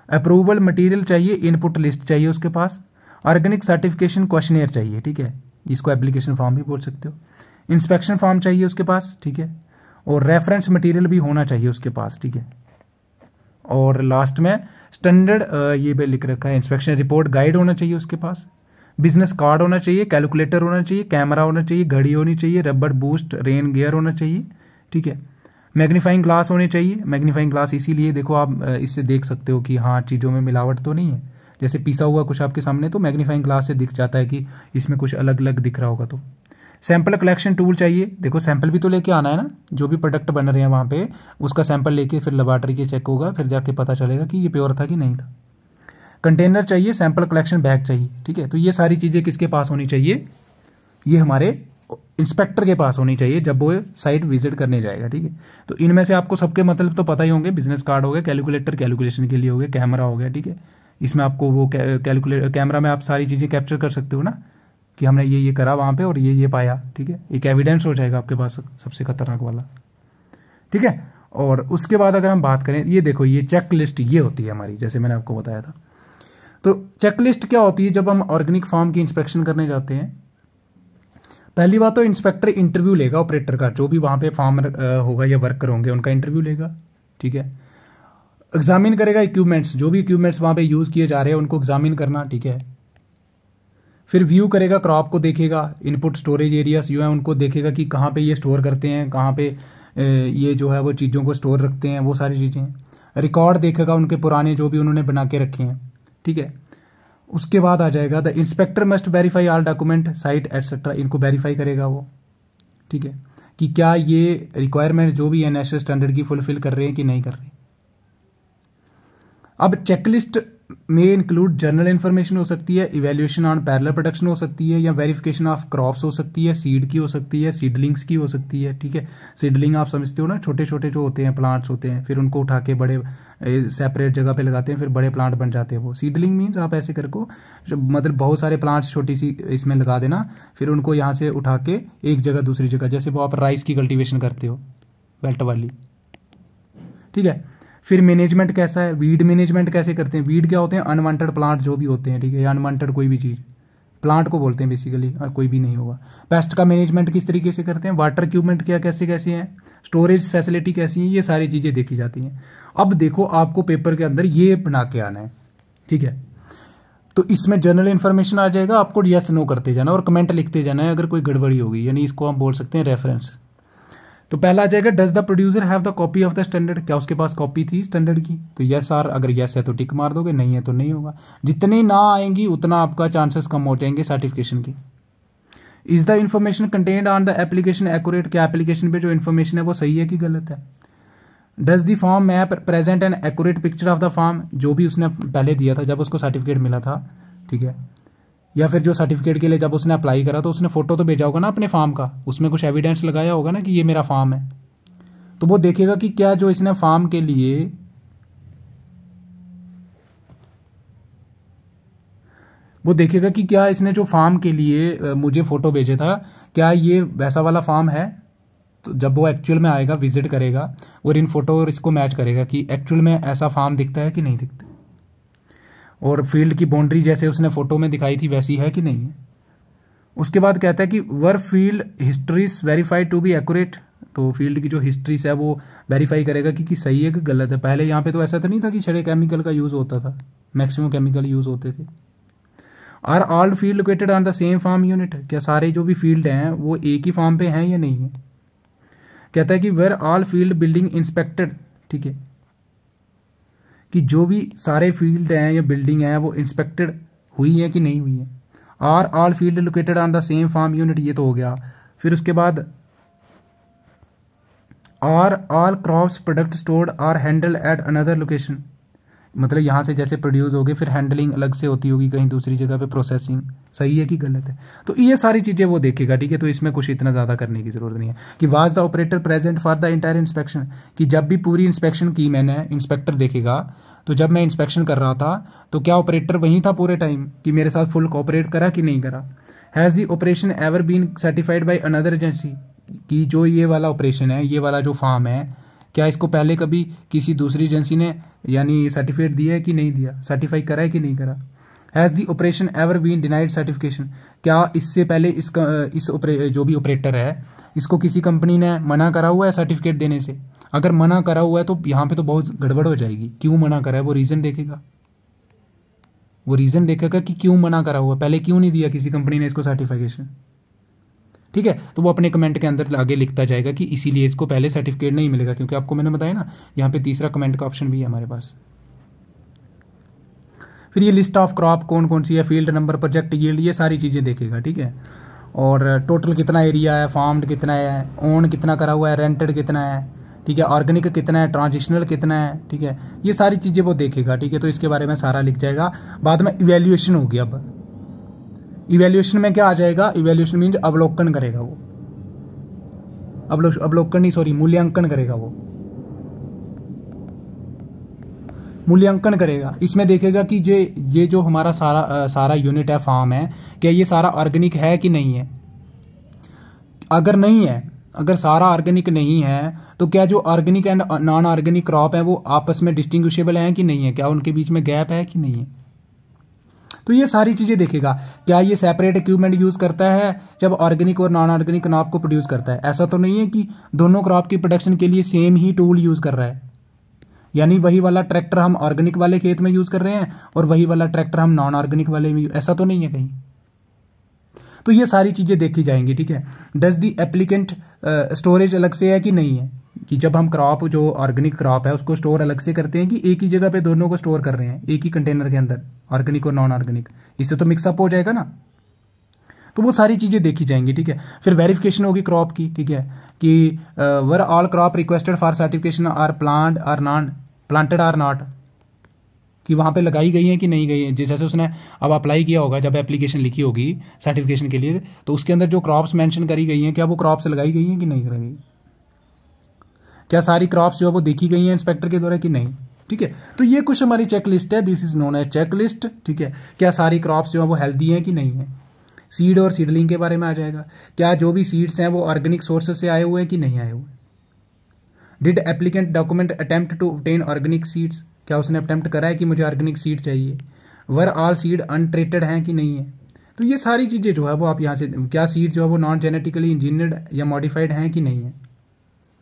approval material चाहिए, इनपुट लिस्ट चाहिए उसके पास, ऑर्गेनिक सर्टिफिकेशन क्वेश्चनेयर चाहिए, ठीक है, इसको एप्लीकेशन फॉर्म भी बोल सकते हो, इंस्पेक्शन फॉर्म चाहिए उसके पास, ठीक है, और रेफरेंस मटेरियल भी होना चाहिए उसके पास, ठीक है। और लास्ट में स्टैंडर्ड ये भी लिख रखा है, इंस्पेक्शन रिपोर्ट गाइड होना चाहिए उसके पास, बिजनेस कार्ड होना चाहिए, कैलकुलेटर होना चाहिए, कैमरा होना चाहिए, घड़ी होनी चाहिए, रबर बूस्ट, रेन गियर होना चाहिए, ठीक है। मैग्नीफाइंग ग्लास होनी चाहिए। मैग्नीफाइंग ग्लास इसीलिए देखो आप इससे देख सकते हो कि हाँ चीज़ों में मिलावट तो नहीं है। जैसे पिसा हुआ कुछ आपके सामने तो मैग्नीफाइंग ग्लास से दिख जाता है कि इसमें कुछ अलग अलग दिख रहा होगा। तो सैंपल कलेक्शन टूल चाहिए। देखो सैंपल भी तो लेके आना है ना, जो भी प्रोडक्ट बन रहे हैं वहाँ पे उसका सैंपल लेके फिर लेबॉर्ट्री के चेक होगा, फिर जाके पता चलेगा कि ये प्योर था कि नहीं था। कंटेनर चाहिए, सैंपल कलेक्शन बैग चाहिए, ठीक है। तो ये सारी चीज़ें किसके पास होनी चाहिए? ये हमारे इंस्पेक्टर के पास होनी चाहिए जब वो साइट विजिट करने जाएगा, ठीक है। तो इनमें से आपको सबके मतलब तो पता ही होंगे। बिजनेस कार्ड हो गया, कैलकुलेटर कैलकुलेशन के लिए हो गया, कैमरा हो गया, ठीक है। इसमें आपको वो कैमरा में आप सारी चीज़ें कैप्चर कर सकते हो ना कि हमने ये करा वहाँ पे और ये पाया, ठीक है। एक एविडेंस हो जाएगा आपके पास सबसे खतरनाक वाला, ठीक है। और उसके बाद अगर हम बात करें, ये देखो ये चेक लिस्ट ये होती है हमारी, जैसे मैंने आपको बताया था। तो चेक लिस्ट क्या होती है जब हम ऑर्गेनिक फार्म की इंस्पेक्शन करने जाते हैं? पहली बात तो इंस्पेक्टर इंटरव्यू लेगा ऑपरेटर का, जो भी वहाँ पे फार्मर होगा या वर्कर होंगे उनका इंटरव्यू लेगा, ठीक है। एग्जामिन करेगा इक्विपमेंट्स, जो भी इक्विपमेंट्स वहाँ पे यूज़ किए जा रहे हैं उनको एग्जामिन करना, ठीक है। फिर व्यू करेगा, क्रॉप को देखेगा, इनपुट स्टोरेज एरियाज जो है उनको देखेगा कि कहाँ पे ये स्टोर करते हैं, कहाँ पे ये जो है वो चीज़ों को स्टोर रखते हैं, वो सारी चीज़ें। रिकॉर्ड देखेगा उनके पुराने जो भी उन्होंने बना के रखे हैं, ठीक है। उसके बाद आ जाएगा the inspector must verify all document site etcetera, इनको वेरीफाई करेगा वो, ठीक है, कि क्या ये रिक्वायरमेंट जो भी है नेशनल स्टैंडर्ड की फुलफिल कर रहे हैं कि नहीं कर रहे। अब चेकलिस्ट में इंक्लूड जर्नल इन्फॉर्मेशन हो सकती है, इवैल्यूएशन ऑन पैरेलल प्रोडक्शन हो सकती है, या वेरिफिकेशन ऑफ क्रॉप्स हो सकती है, सीड की हो सकती है, सीडलिंग्स की हो सकती है, ठीक है। सीडलिंग आप समझते हो ना, छोटे छोटे जो होते हैं प्लांट्स होते हैं, फिर उनको उठा के बड़े सेपरेट जगह पे लगाते हैं, फिर बड़े प्लांट बन जाते हैं वो। सीडलिंग मीन्स आप ऐसे करको मतलब बहुत सारे प्लांट्स छोटी सी इसमें लगा देना, फिर उनको यहाँ से उठा के एक जगह दूसरी जगह, जैसे वो आप राइस की कल्टीवेशन करते हो बेल्ट वाली, ठीक है। फिर मैनेजमेंट कैसा है, वीड मैनेजमेंट कैसे करते हैं। वीड क्या होते हैं, अनवांटेड प्लांट जो भी होते हैं, ठीक है, या अनवांटेड कोई भी चीज़, प्लांट को बोलते हैं बेसिकली, और कोई भी नहीं होगा। पेस्ट का मैनेजमेंट किस तरीके से करते हैं, वाटर इक्विपमेंट क्या कैसे कैसे हैं, स्टोरेज फैसिलिटी कैसी है, ये सारी चीज़ें देखी जाती हैं। अब देखो आपको पेपर के अंदर ये बना के आना है, ठीक है। तो इसमें जनरल इन्फॉर्मेशन आ जाएगा, आपको यस नो करते जाना और कमेंट लिखते जाना है अगर कोई गड़बड़ी होगी, यानी इसको हम बोल सकते हैं रेफरेंस। तो पहला आ जाएगा, does the producer have the copy of the standard, क्या उसके पास कॉपी थी स्टैंडर्ड की। तो यस आर, अगर यस है तो टिक मार दोगे, नहीं है तो नहीं होगा। जितनी ना आएंगी उतना आपका चांसेस कम हो जाएंगे सर्टिफिकेशन के। Is the information contained on the application accurate, क्या एप्लीकेशन पे जो इन्फॉर्मेशन है वो सही है कि गलत है। Does the form map present an accurate picture of the form, जो भी उसने पहले दिया था जब उसको सर्टिफिकेट मिला था, ठीक है, या फिर जो सर्टिफिकेट के लिए जब उसने अप्लाई करा तो उसने फोटो तो भेजा होगा ना अपने फार्म का, उसमें कुछ एविडेंस लगाया होगा ना कि ये मेरा फार्म है। तो वो देखेगा कि क्या जो इसने फार्म के लिए, वो देखेगा कि क्या इसने जो फार्म के लिए मुझे फोटो भेजे था, क्या ये वैसा वाला फार्म है। तो जब वो एक्चुअल में आएगा, विजिट करेगा और इन फोटो और इसको मैच करेगा कि एक्चुअल में ऐसा फार्म दिखता है कि नहीं दिखता, और फील्ड की बाउंड्री जैसे उसने फोटो में दिखाई थी वैसी है कि नहीं है। उसके बाद कहता है कि were field histories verified to be accurate, तो फील्ड की जो हिस्ट्रीज है वो वेरीफाई करेगा कि सही है कि गलत है। पहले यहाँ पे तो ऐसा तो नहीं था कि छड़े केमिकल का यूज होता था, मैक्सिमम केमिकल यूज होते थे। Are all field located on the same farm unit, क्या सारे जो भी फील्ड हैं वो एक ही फार्म पे हैं या नहीं है। कहता है कि were all field building inspected, ठीक है, कि जो भी सारे फील्ड हैं या बिल्डिंग है वो इंस्पेक्टेड हुई है कि नहीं हुई है। Are all field located on the same farm unit, ये तो हो गया। फिर उसके बाद are all crops product stored are handled at another location, मतलब यहाँ से जैसे प्रोड्यूस हो गए फिर हैंडलिंग अलग से होती होगी कहीं दूसरी जगह पे, प्रोसेसिंग सही है कि गलत है। तो ये सारी चीज़ें वो देखेगा, ठीक है। तो इसमें कुछ इतना ज़्यादा करने की जरूरत नहीं है। कि was the operator present for the entire inspection, कि जब भी पूरी इंस्पेक्शन की मैंने, इंस्पेक्टर देखेगा, तो जब मैं इंस्पेक्शन कर रहा था तो क्या ऑपरेटर वहीं था पूरे टाइम, कि मेरे साथ फुल कोऑपरेट करा कि नहीं करा। Has the operation ever been certified by another agency, कि जो ये वाला ऑपरेशन है, ये वाला जो फार्म है, क्या इसको पहले कभी किसी दूसरी एजेंसी ने यानी सर्टिफिकेट दिया है कि नहीं दिया, सर्टिफाई करा है कि नहीं करा। Has the operation ever been denied certification, क्या इससे पहले जो भी ऑपरेटर है इसको किसी कंपनी ने मना करा हुआ है सर्टिफिकेट देने से। अगर मना करा हुआ है तो यहाँ पे तो बहुत गड़बड़ हो जाएगी। क्यों मना करा है वो रीज़न देखेगा, वो रीज़न देखेगा कि क्यों मना करा हुआ, पहले क्यों नहीं दिया किसी कंपनी ने इसको सर्टिफिकेशन, ठीक है। तो वो अपने कमेंट के अंदर आगे लिखता जाएगा कि इसीलिए इसको पहले सर्टिफिकेट नहीं मिलेगा, क्योंकि आपको मैंने बताया ना यहाँ पे तीसरा कमेंट का ऑप्शन भी है हमारे पास। फिर ये लिस्ट ऑफ क्रॉप कौन कौन सी है, फील्ड नंबर, प्रोजेक्ट यील्ड, ये सारी चीज़ें देखेगा, ठीक है। और टोटल कितना एरिया है, फार्म्ड कितना है, ओन कितना करा हुआ है, रेंटेड कितना है, ठीक है, ऑर्गेनिक कितना है, ट्रांजिशनल कितना है, ठीक है, ये सारी चीज़ें वो देखेगा, ठीक है। तो इसके बारे में सारा लिख जाएगा। बाद में इवैल्यूएशन होगी। अब इवैल्यूएशन में क्या आ जाएगा, इवैल्यूएशन मीन्स अवलोकन करेगा वो, अवलोकन नहीं सॉरी मूल्यांकन करेगा वो, मूल्यांकन करेगा। इसमें देखेगा कि ये जो हमारा सारा यूनिट है, फार्म है, क्या ये सारा ऑर्गेनिक है कि नहीं है। अगर नहीं है, अगर सारा ऑर्गेनिक नहीं है तो क्या जो organic and non organic crop है वो आपस में डिस्टिंग्विशेबल हैं कि नहीं है, क्या उनके बीच में गैप है कि नहीं है। तो ये सारी चीज़ें देखेगा। क्या ये सेपरेट इक्विपमेंट यूज़ करता है जब ऑर्गेनिक और नॉन ऑर्गेनिक क्रॉप को प्रोड्यूस करता है। ऐसा तो नहीं है कि दोनों क्रॉप की प्रोडक्शन के लिए सेम ही टूल यूज़ कर रहा है, यानी वही वाला ट्रैक्टर हम ऑर्गेनिक वाले खेत में यूज़ कर रहे हैं और वही वाला ट्रैक्टर हम नॉन ऑर्गेनिक वाले में, ऐसा तो नहीं है कहीं। तो ये सारी चीज़ें देखी जाएंगी, ठीक है। डज दी एप्लीकेंट स्टोरेज अलग से है कि नहीं है, कि जब हम क्रॉप जो ऑर्गेनिक क्रॉप है उसको स्टोर अलग से करते हैं कि एक ही जगह पे दोनों को स्टोर कर रहे हैं एक ही कंटेनर के अंदर, ऑर्गेनिक और नॉन ऑर्गेनिक, इससे तो मिक्सअप हो जाएगा ना। तो वो सारी चीज़ें देखी जाएंगी, ठीक है। फिर वेरिफिकेशन होगी क्रॉप की, ठीक है, कि were all crop requested for certification are plant or non planted or not, कि वहाँ पे लगाई गई हैं कि नहीं गई हैं। जैसे उसने अब अप्लाई किया होगा, जब एप्लीकेशन लिखी होगी सर्टिफिकेशन के लिए, तो उसके अंदर जो क्रॉप्स मेंशन करी गई हैं क्या वो क्रॉप्स लगाई गई हैं कि नहीं लगाई गई, क्या सारी क्रॉप्स जो है वो देखी गई हैं इंस्पेक्टर के द्वारा कि नहीं, ठीक है। तो ये कुछ हमारी चेक लिस्ट है, this is known as checklist, ठीक है। क्या सारी क्रॉप्स जो है वो हेल्दी हैं कि नहीं है। सीड और सीडलिंग के बारे में आ जाएगा, क्या जो भी सीड्स हैं वो ऑर्गेनिक सोर्सेज से आए हुए हैं कि नहीं आए हुए। Did applicant document attempt to obtain organic seeds, क्या उसने अटेम्प्ट करा है कि मुझे ऑर्गेनिक सीड चाहिए। वर ऑल सीड अनट्रीटेड हैं कि नहीं है। तो ये सारी चीज़ें जो है वो आप यहाँ से, क्या सीड जो है वो नॉन जेनेटिकली इंजीनियर्ड या मॉडिफाइड हैं कि नहीं है।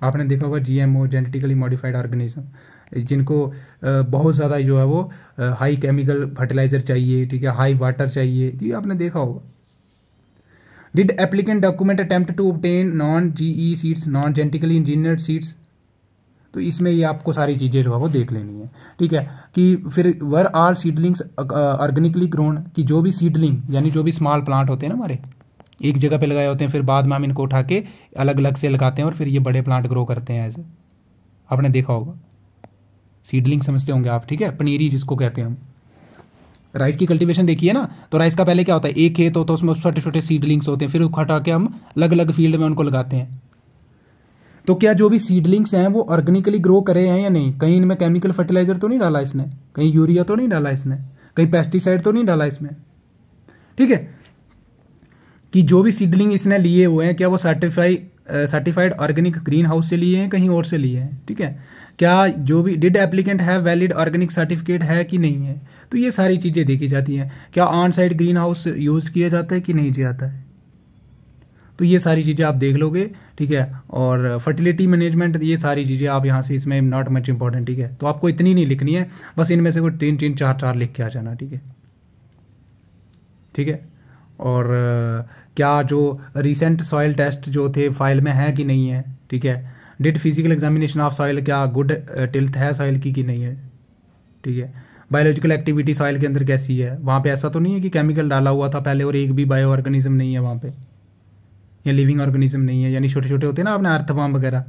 आपने देखा होगा GMO जेनेटिकली मॉडिफाइड ऑर्गेनिज्म, जिनको बहुत ज़्यादा जो है वो हाई केमिकल फर्टिलाइजर चाहिए, ठीक है, हाई वाटर चाहिए, ये आपने देखा होगा। Did applicant document attempt to obtain non GE seeds, non genetically engineered seeds. तो इसमें ये आपको सारी चीज़ें जो है वो देख लेनी है, ठीक है। कि फिर वर आल सीडलिंग्स ऑर्गेनिकली ग्रोन, कि जो भी सीडलिंग यानी जो भी स्मॉल प्लांट होते हैं ना हमारे, एक जगह पे लगाए होते हैं, फिर बाद में हम इनको उठा के अलग अलग से लगाते हैं और फिर ये बड़े प्लांट ग्रो करते हैं ऐसे, आपने देखा होगा। सीडलिंग समझते होंगे आप, ठीक है, पनीरी जिसको कहते हैं हम। राइस की कल्टीवेशन देखी है ना, तो राइस का पहले क्या होता है, एक खेत होता है, उसमें छोटे छोटे सीडलिंग्स होते हैं, फिर उठा के हम अलग अलग फील्ड में उनको लगाते हैं। तो क्या जो भी सीडलिंग्स हैं वो ऑर्गेनिकली ग्रो करे हैं या नहीं, कहीं इनमें केमिकल फर्टिलाइजर तो नहीं डाला इसने, कहीं यूरिया तो नहीं डाला इसने, कहीं पेस्टिसाइड तो नहीं डाला इसमें, ठीक है। कि जो भी सीडलिंग इसने लिए हुए हैं क्या वो सर्टिफाइड ऑर्गेनिक ग्रीन हाउस से लिए हैं, कहीं और से लिए हैं, ठीक है। क्या जो भी did applicant have valid organic certificate है कि नहीं है। तो ये सारी चीज़ें देखी जाती हैं। क्या on side green house use किया जाता है कि नहीं जाता है। तो ये सारी चीज़ें आप देख लोगे, ठीक है। और फर्टिलिटी मैनेजमेंट, ये सारी चीज़ें आप यहाँ से, इसमें नॉट मच इंपॉर्टेंट, ठीक है। तो आपको इतनी नहीं लिखनी है, बस इनमें से कोई 3 4 4 लिख के आ जाना, ठीक है, ठीक है। और क्या जो रिसेंट सॉइल टेस्ट जो थे फाइल में है कि नहीं है, ठीक है। Did physical examination of soil, क्या गुड टिल्थ है सॉइल की कि नहीं है, ठीक है। बायोलॉजिकल एक्टिविटी सॉइल के अंदर कैसी है, वहाँ पे ऐसा तो नहीं है कि केमिकल डाला हुआ था पहले और एक भी बायो ऑर्गेनिज्म नहीं है वहाँ पे, या लिविंग ऑर्गेनिज्म नहीं है, यानी छोटे छोटे होते हैं ना अपने अर्थवर्म वगैरह।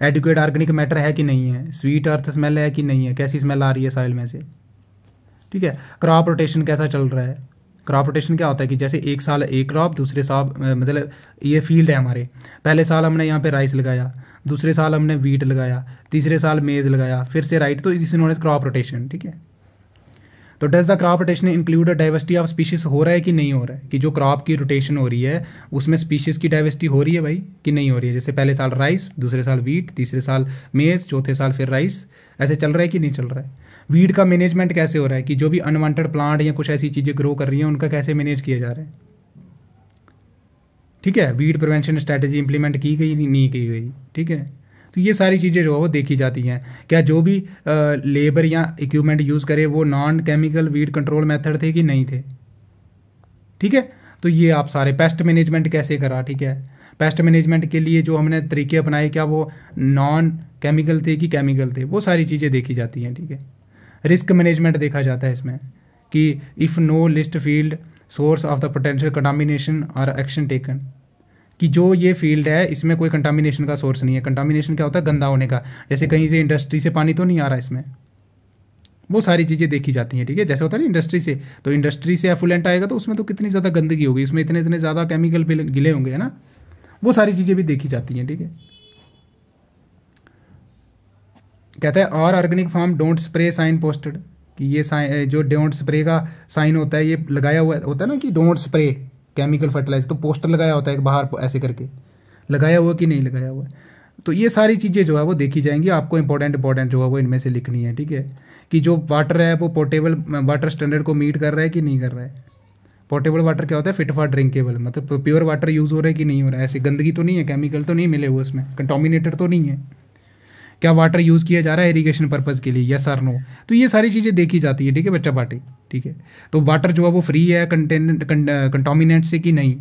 एडिक्वेट ऑर्गेनिक मैटर है कि नहीं है, स्वीट अर्थ स्मेल है कि नहीं है, कैसी स्मेल आ रही है सॉइल में से, ठीक है। क्रॉप रोटेशन कैसा चल रहा है। क्रॉप रोटेशन क्या होता है कि जैसे एक साल एक क्रॉप, दूसरे साल, मतलब ये फील्ड है हमारे, पहले साल हमने यहाँ पे राइस लगाया, दूसरे साल हमने वीट लगाया, तीसरे साल मेज लगाया, फिर से राइट, तो इस नोन एज क्रॉप रोटेशन, ठीक है। तो does the crop rotation include a diversity of species, हो रहा है कि नहीं हो रहा है, कि जो क्रॉप की रोटेशन हो रही है उसमें स्पीशीज की डाइवर्सिटी हो रही है भाई कि नहीं हो रही है। जैसे पहले साल राइस, दूसरे साल वीट, तीसरे साल मेज, चौथे साल फिर राइस, ऐसे चल रहा है कि नहीं चल रहा है। वीड का मैनेजमेंट कैसे हो रहा है, कि जो भी अनवांटेड प्लांट या कुछ ऐसी चीज़ें ग्रो कर रही हैं उनका कैसे मैनेज किया जा रहा है, ठीक है। वीड प्रिवेंशन स्ट्रैटेजी इंप्लीमेंट की गई नहीं की गई, ठीक है। तो ये सारी चीज़ें जो है वो देखी जाती हैं। क्या जो भी लेबर या इक्विपमेंट यूज़ करे वो non chemical weed control method थे कि नहीं थे, ठीक है। तो ये आप सारे, पेस्ट मैनेजमेंट कैसे करा, ठीक है। पेस्ट मैनेजमेंट के लिए जो हमने तरीके अपनाए क्या वो नॉन केमिकल थे कि केमिकल थे, वो सारी चीज़ें देखी जाती हैं, ठीक है। रिस्क मैनेजमेंट देखा जाता है इसमें कि if no list field source of the potential contamination और एक्शन टेकन, कि जो ये फील्ड है इसमें कोई कंटामिनेशन का सोर्स नहीं है। कंटामिनेशन क्या होता है, गंदा होने का, जैसे कहीं से इंडस्ट्री से पानी तो नहीं आ रहा इसमें, वो सारी चीज़ें देखी जाती हैं, ठीक है। जैसे होता है ना इंडस्ट्री से, तो इंडस्ट्री से एफुलेंट आएगा तो उसमें तो कितनी ज़्यादा गंदगी होगी, इसमें इतने इतने ज़्यादा केमिकल गिले होंगे, है ना, वो सारी चीज़ें भी देखी जाती हैं, ठीक है। कहता है और organic farm don't spray sign posted, कि ये साइन, जो डोंट स्प्रे का साइन होता है ये लगाया हुआ होता है ना, कि डोंट स्प्रे केमिकल फर्टिलाइजर, तो पोस्टर लगाया होता है बाहर ऐसे करके, लगाया हुआ कि नहीं लगाया हुआ। तो ये सारी चीज़ें जो है वो देखी जाएंगी, आपको इंपॉर्टेंट जो है वो इनमें से लिखनी है, ठीक है। कि जो वाटर है वो पोर्टेबल वाटर स्टैंडर्ड को मीट कर रहा है कि नहीं कर रहा है। पोर्टेबल वाटर क्या होता है, फिट फॉर ड्रिंकेबल, मतलब प्योर वाटर यूज़ हो रहा है कि नहीं हो रहा है, ऐसे गंदगी तो नहीं है, केमिकल तो नहीं मिले हुए उसमें, कंटामिनेटेड तो नहीं है। क्या वाटर यूज़ किया जा रहा है इरीगेशन पर्पज़ के लिए, यस और नो। तो ये सारी चीज़ें देखी जाती है, ठीक है बच्चा पार्टी, ठीक है। तो वाटर जो है वो फ्री है कंटामिनेंट से कि नहीं,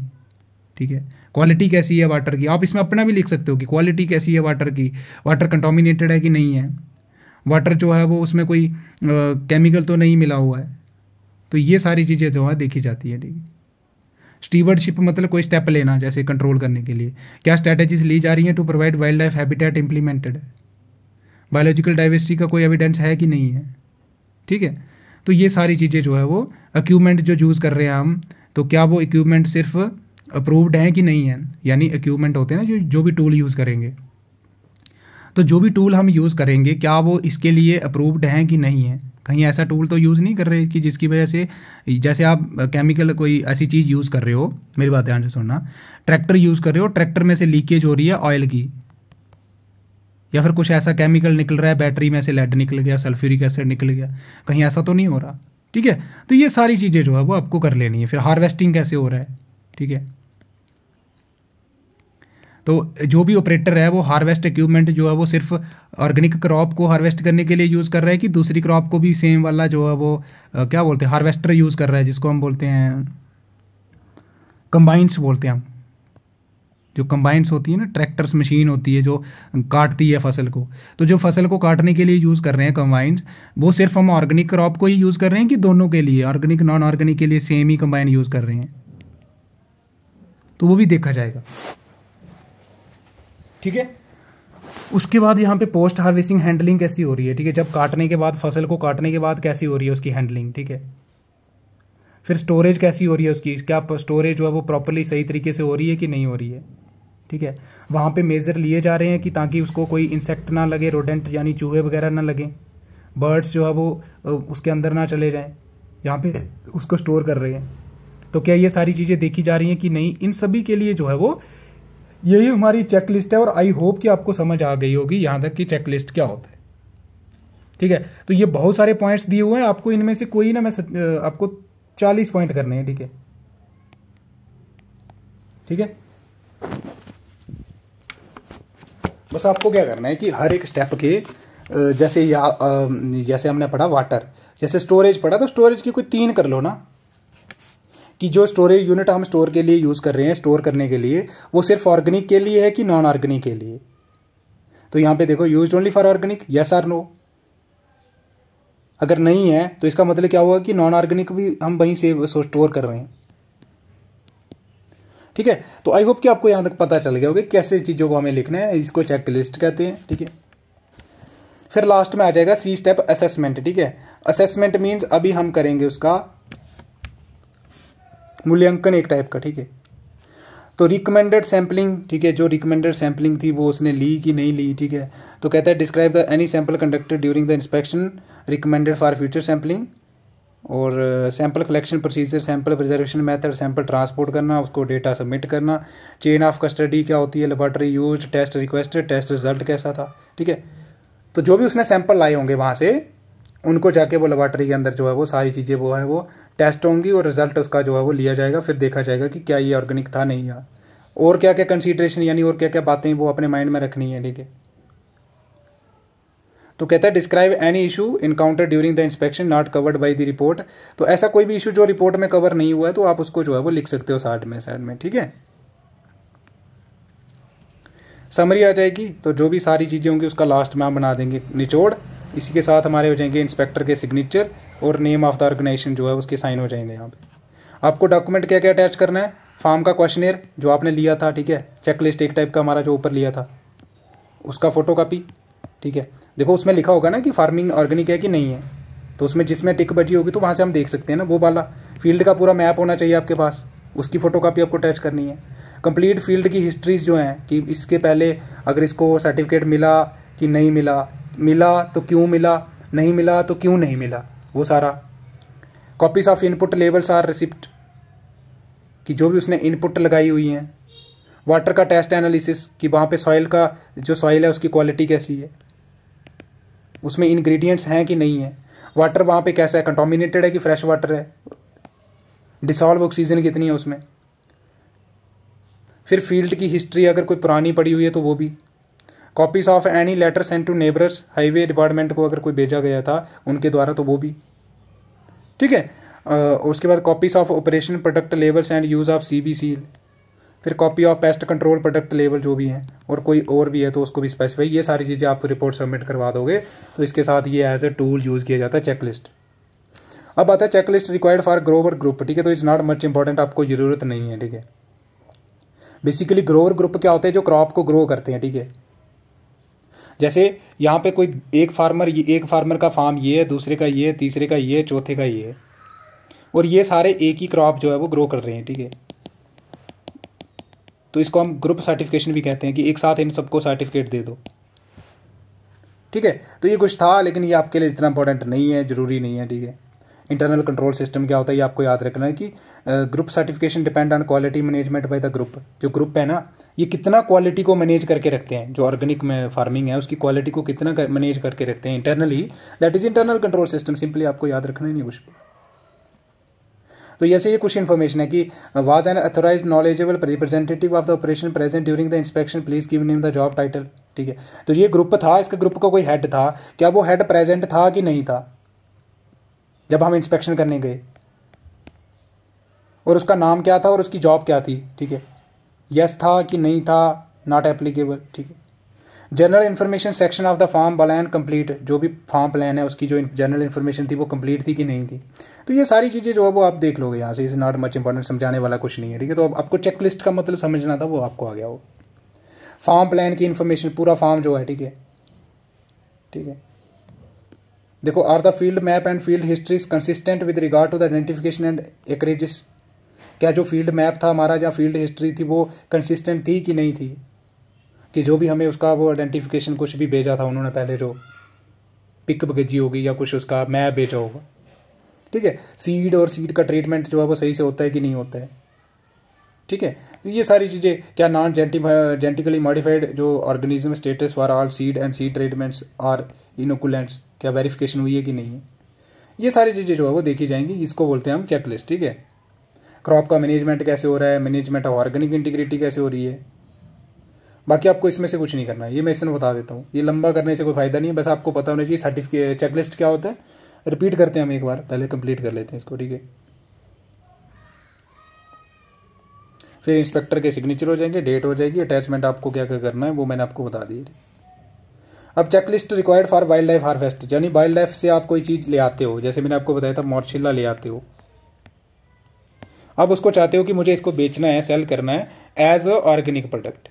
ठीक है। क्वालिटी कैसी है वाटर की, आप इसमें अपना भी लिख सकते हो कि क्वालिटी कैसी है वाटर की, वाटर कंटामिनेटेड है कि नहीं है, वाटर जो है वो उसमें कोई केमिकल तो नहीं मिला हुआ है। तो ये सारी चीज़ें जो है देखी जाती है, ठीक है। स्टीवर्डशिप मतलब कोई स्टेप लेना, जैसे कंट्रोल करने के लिए क्या स्ट्रैटेजीज ली जा रही हैं to provide wildlife habitat implemented, biological diversity का कोई एविडेंस है कि नहीं है, ठीक है। तो ये सारी चीज़ें जो है वो इक्विपमेंट जो यूज़ कर रहे हैं हम, तो क्या वो इक्विपमेंट सिर्फ अप्रूव्ड हैं कि नहीं है, यानी इक्विपमेंट होते हैं ना जो भी टूल यूज़ करेंगे, तो जो भी टूल हम यूज़ करेंगे क्या वो इसके लिए अप्रूव्ड हैं कि नहीं है। कहीं ऐसा टूल तो यूज़ नहीं कर रहे कि जिसकी वजह से, जैसे आप केमिकल कोई ऐसी चीज़ यूज़ कर रहे हो, मेरी बात ध्यान से सुनना, ट्रैक्टर यूज़ कर रहे हो, ट्रैक्टर में से लीकेज हो रही है ऑयल की, या फिर कुछ ऐसा केमिकल निकल रहा है, बैटरी में से लेड निकल गया, सल्फ्यूरिक एसिड निकल गया, कहीं ऐसा तो नहीं हो रहा। ठीक है, तो ये सारी चीज़ें जो है वो आपको कर लेनी है। फिर हार्वेस्टिंग कैसे हो रहा है, ठीक है, तो जो भी ऑपरेटर है वो हार्वेस्ट इक्विपमेंट जो है वो सिर्फ ऑर्गेनिक क्रॉप को हार्वेस्ट करने के लिए यूज़ कर रहा है कि दूसरी क्रॉप को भी सेम वाला जो है वो क्या बोलते हैं, हार्वेस्टर यूज़ कर रहा है, जिसको हम बोलते हैं कंबाइंस बोलते हैं हम। जो कंबाइंस होती है ना, ट्रैक्टर्स मशीन होती है जो काटती है फसल को, तो जो फसल को काटने के लिए यूज़ कर रहे हैं कंबाइंस, वो सिर्फ हम ऑर्गेनिक क्रॉप को ही यूज़ कर रहे हैं कि दोनों के लिए, ऑर्गेनिक नॉन ऑर्गेनिक के लिए सेम ही कंबाइन यूज़ कर रहे हैं, तो वो भी देखा जाएगा। ठीक है, उसके बाद यहाँ पे पोस्ट हार्वेस्टिंग हैंडलिंग कैसी हो रही है, ठीक है, जब काटने के बाद, फसल को काटने के बाद कैसी हो रही है उसकी हैंडलिंग, ठीक है। फिर स्टोरेज कैसी हो रही है उसकी, क्या स्टोरेज जो है वो प्रॉपरली सही तरीके से हो रही है कि नहीं हो रही है, ठीक है। वहाँ पे मेजर लिए जा रहे हैं कि ताकि उसको कोई इंसेक्ट ना लगे, रोडेंट यानी चूहे वगैरह ना लगे, बर्ड्स जो है वो उसके अंदर ना चले जाएं, यहाँ पे उसको स्टोर कर रहे हैं, तो क्या ये सारी चीज़ें देखी जा रही हैं कि नहीं। इन सभी के लिए जो है वो यही हमारी चेकलिस्ट है, और आई होप कि आपको समझ आ गई होगी यहाँ तक कि चेकलिस्ट क्या होता है। ठीक है, तो ये बहुत सारे पॉइंट्स दिए हुए हैं, आपको इनमें से कोई ना, मैं आपको 40 पॉइंट करने हैं, ठीक है, ठीक है। बस आपको क्या करना है कि हर एक स्टेप के जैसे हमने पढ़ा वाटर, जैसे स्टोरेज पढ़ा, तो स्टोरेज की कोई 3 कर लो ना, कि जो स्टोरेज यूनिट हम स्टोर के लिए यूज़ कर रहे हैं, स्टोर करने के लिए, वो सिर्फ ऑर्गेनिक के लिए है कि नॉन ऑर्गेनिक के लिए। तो यहाँ पे देखो, used only for organic, yes और नो। अगर नहीं है तो इसका मतलब क्या हुआ कि नॉन ऑर्गेनिक भी हम वहीं से स्टोर कर रहे हैं। ठीक है, तो आई होप कि आपको यहाँ तक पता चल गया होगा कैसे चीज़ों को हमें लिखना है, इसको चेक लिस्ट कहते हैं। ठीक है, फिर लास्ट में आ जाएगा सी स्टेप, असेसमेंट। ठीक है, असेसमेंट मीन्स अभी हम करेंगे उसका मूल्यांकन एक टाइप का। ठीक है, तो रिकमेंडेड सैम्पलिंग, ठीक है, जो रिकमेंडेड सैम्पलिंग थी वो उसने ली कि नहीं ली। ठीक है, तो कहता है describe the any sample conducted during the inspection recommended for future sampling, और sample collection procedure, sample preservation method, sample transport करना, उसको डेटा सबमिट करना, चेन ऑफ कस्टडी क्या होती है, laboratory use, test requested, test result कैसा था। ठीक है, तो जो भी उसने सैंपल लाए होंगे वहाँ से, उनको जाके वो लेबोरेटरी के अंदर जो है वो सारी चीज़ें वो है वो टेस्ट होंगी, और रिजल्ट उसका जो है वो लिया जाएगा। फिर देखा जाएगा कि क्या ये ऑर्गेनिक था नहीं था, और क्या क्या कंसीडरेशन यानी और क्या क्या बातें वो अपने माइंड में रखनी है। ठीक है, तो कहता है describe any issue encounter during the inspection not covered by the report. तो ऐसा कोई भी इशू जो रिपोर्ट में कवर नहीं हुआ है तो आप उसको जो है वो लिख सकते हो साइड में। ठीक है, समरी आ जाएगी, तो जो भी सारी चीज़ें होंगी उसका लास्ट में हम बना देंगे निचोड़। इसी के साथ हमारे हो जाएंगे इंस्पेक्टर के सिग्नेचर और नेम ऑफ द ऑर्गेनाइजेशन जो है उसके साइन हो जाएंगे। यहाँ पे आपको डॉक्यूमेंट क्या क्या अटैच करना है, फार्म का क्वेश्चनेयर जो आपने लिया था, ठीक है, चेकलिस्ट एक टाइप का हमारा जो ऊपर लिया था उसका फोटोकॉपी। ठीक है, देखो उसमें लिखा होगा ना कि फार्मिंग ऑर्गेनिक है कि नहीं है, तो उसमें जिसमें टिक बजी होगी तो वहाँ से हम देख सकते हैं ना, वो वाला फील्ड का पूरा मैप होना चाहिए आपके पास, उसकी फोटोकॉपी आपको अटैच करनी है। कंप्लीट फील्ड की हिस्ट्रीज जो हैं कि इसके पहले अगर इसको सर्टिफिकेट मिला कि नहीं मिला, मिला तो क्यों मिला, नहीं मिला तो क्यों नहीं मिला, वो सारा। Copies of input labels or receipt, कि जो भी उसने इनपुट लगाई हुई हैं। वाटर का टेस्ट एनालिसिस, कि वहाँ पे सॉइल का जो सॉइल है उसकी क्वालिटी कैसी है, उसमें इंग्रेडिएंट्स हैं कि नहीं है, वाटर वहाँ पे कैसा है, कंटामिनेटेड है कि फ्रेश वाटर है, डिसॉल्व ऑक्सीजन कितनी है उसमें। फिर फील्ड की हिस्ट्री अगर कोई पुरानी पड़ी हुई है तो वो भी। Copies of any letter sent to neighbours, highway department को अगर कोई भेजा गया था उनके द्वारा तो वो भी। ठीक है, उसके बाद copies of operation product labels and use of CB seal. फिर copy of pest control product label जो भी हैं, और कोई और भी है तो उसको भी स्पेसिफाई। ये सारी चीज़ें आप रिपोर्ट सबमिट करवा दोगे तो इसके साथ ये एज ए टूल यूज़ किया जाता है चेकलिस्ट। अब आता है checklist required for Grover group. ठीक है, तो इट्स नॉट मच इंपॉर्टेंट, आपको ज़रूरत नहीं है। ठीक है, बेसिकली ग्रोवर ग्रुप क्या होते हैं, जो क्रॉप को ग्रो करते हैं। ठीक है, जैसे यहाँ पे कोई एक फार्मर का फार्म ये है, दूसरे का ये है, तीसरे का ये है, चौथे का ये है, और ये सारे एक ही क्रॉप जो है वो ग्रो कर रहे हैं। ठीक है, तो इसको हम ग्रुप सर्टिफिकेशन भी कहते हैं कि एक साथ इन सबको सर्टिफिकेट दे दो। ठीक है, तो ये कुछ था, लेकिन ये आपके लिए इतना इंपॉर्टेंट नहीं है, जरूरी नहीं है। ठीक है, इंटरनल कंट्रोल सिस्टम क्या होता है ये आपको याद रखना है कि group certification depend on quality management by the group. जो ग्रुप है ना ये कितना क्वालिटी को मैनेज करके रखते हैं, जो ऑर्गेनिक में फार्मिंग है उसकी क्वालिटी को कितना मैनेज करके रखते हैं internally, that is internal control system. Simply आपको याद रखना ही नहीं कुछ भी। तो जैसे ये कुछ इन्फॉर्मेशन है कि was an authorised knowledgeable representative of the operation present during the inspection, please give name the job title. ठीक है, तो ये ग्रुप था, इसके ग्रुप का कोई हेड था, क्या वो हेड प्रेजेंट था कि नहीं था जब हम इंस्पेक्शन करने गए, और उसका नाम क्या था और उसकी जॉब क्या थी। ठीक है, यस था कि नहीं था, नॉट एप्लीकेबल। ठीक है, general information section of the farm plan complete, जो भी फार्म प्लान है उसकी जो जनरल इन्फॉर्मेशन थी वो कंप्लीट थी कि नहीं थी। तो ये सारी चीज़ें जो है वो आप देख लोगे यहाँ से, इज नॉट मच इंपॉर्टेंट, समझाने वाला कुछ नहीं है। ठीक है, तो अब आपको चेकलिस्ट का मतलब समझना था, वो आपको आ गया। वो फार्म प्लान की इन्फॉर्मेशन, पूरा फार्म जो है। ठीक है, ठीक है, देखो, are the field map and field histories consistent with regard to the identification and acreages. क्या जो फील्ड मैप था हमारा या फील्ड हिस्ट्री थी वो कंसिस्टेंट थी कि नहीं थी, कि जो भी हमें उसका वो आइडेंटिफिकेशन कुछ भी भेजा था उन्होंने पहले, जो पिक भेजी होगी या कुछ उसका मैप भेजा होगा। ठीक है, सीड और सीड का ट्रीटमेंट जो है वो सही से होता है कि नहीं होता है। ठीक है, तो ये सारी चीज़ें, क्या नॉन जेनेटिकली मॉडिफाइड जो organism status for all seed and seed treatments or inoculants, क्या वेरिफिकेशन हुई है कि नहीं है, ये सारी चीज़ें जो है वो देखी जाएंगी। इसको बोलते हैं हम चेकलिस्ट। ठीक है, क्रॉप का मैनेजमेंट कैसे हो रहा है, मैनेजमेंट ऑफ ऑर्गेनिक इंटीग्रिटी कैसे हो रही है। बाकी आपको इसमें से कुछ नहीं करना है, ये मैं इसमें बता देता हूँ, ये लंबा करने से कोई फायदा नहीं है, बस आपको पता होना चाहिए सर्टिफिकेट चेकलिस्ट क्या होता है। रिपीट करते हैं हम एक बार, पहले कंप्लीट कर लेते हैं इसको। ठीक है, फिर इंस्पेक्टर के सिग्नेचर हो जाएंगे, डेट हो जाएगी, अटैचमेंट आपको क्या क्या करना है वो मैंने आपको बता दी। अब checklist required for wild life harvest, यानी वाइल्ड लाइफ से आप कोई चीज़ ले आते हो, जैसे मैंने आपको बताया था मोरछिल्ला ले आते हो, अब उसको चाहते हो कि मुझे इसको बेचना है, सेल करना है एज अ ऑर्गेनिक प्रोडक्ट।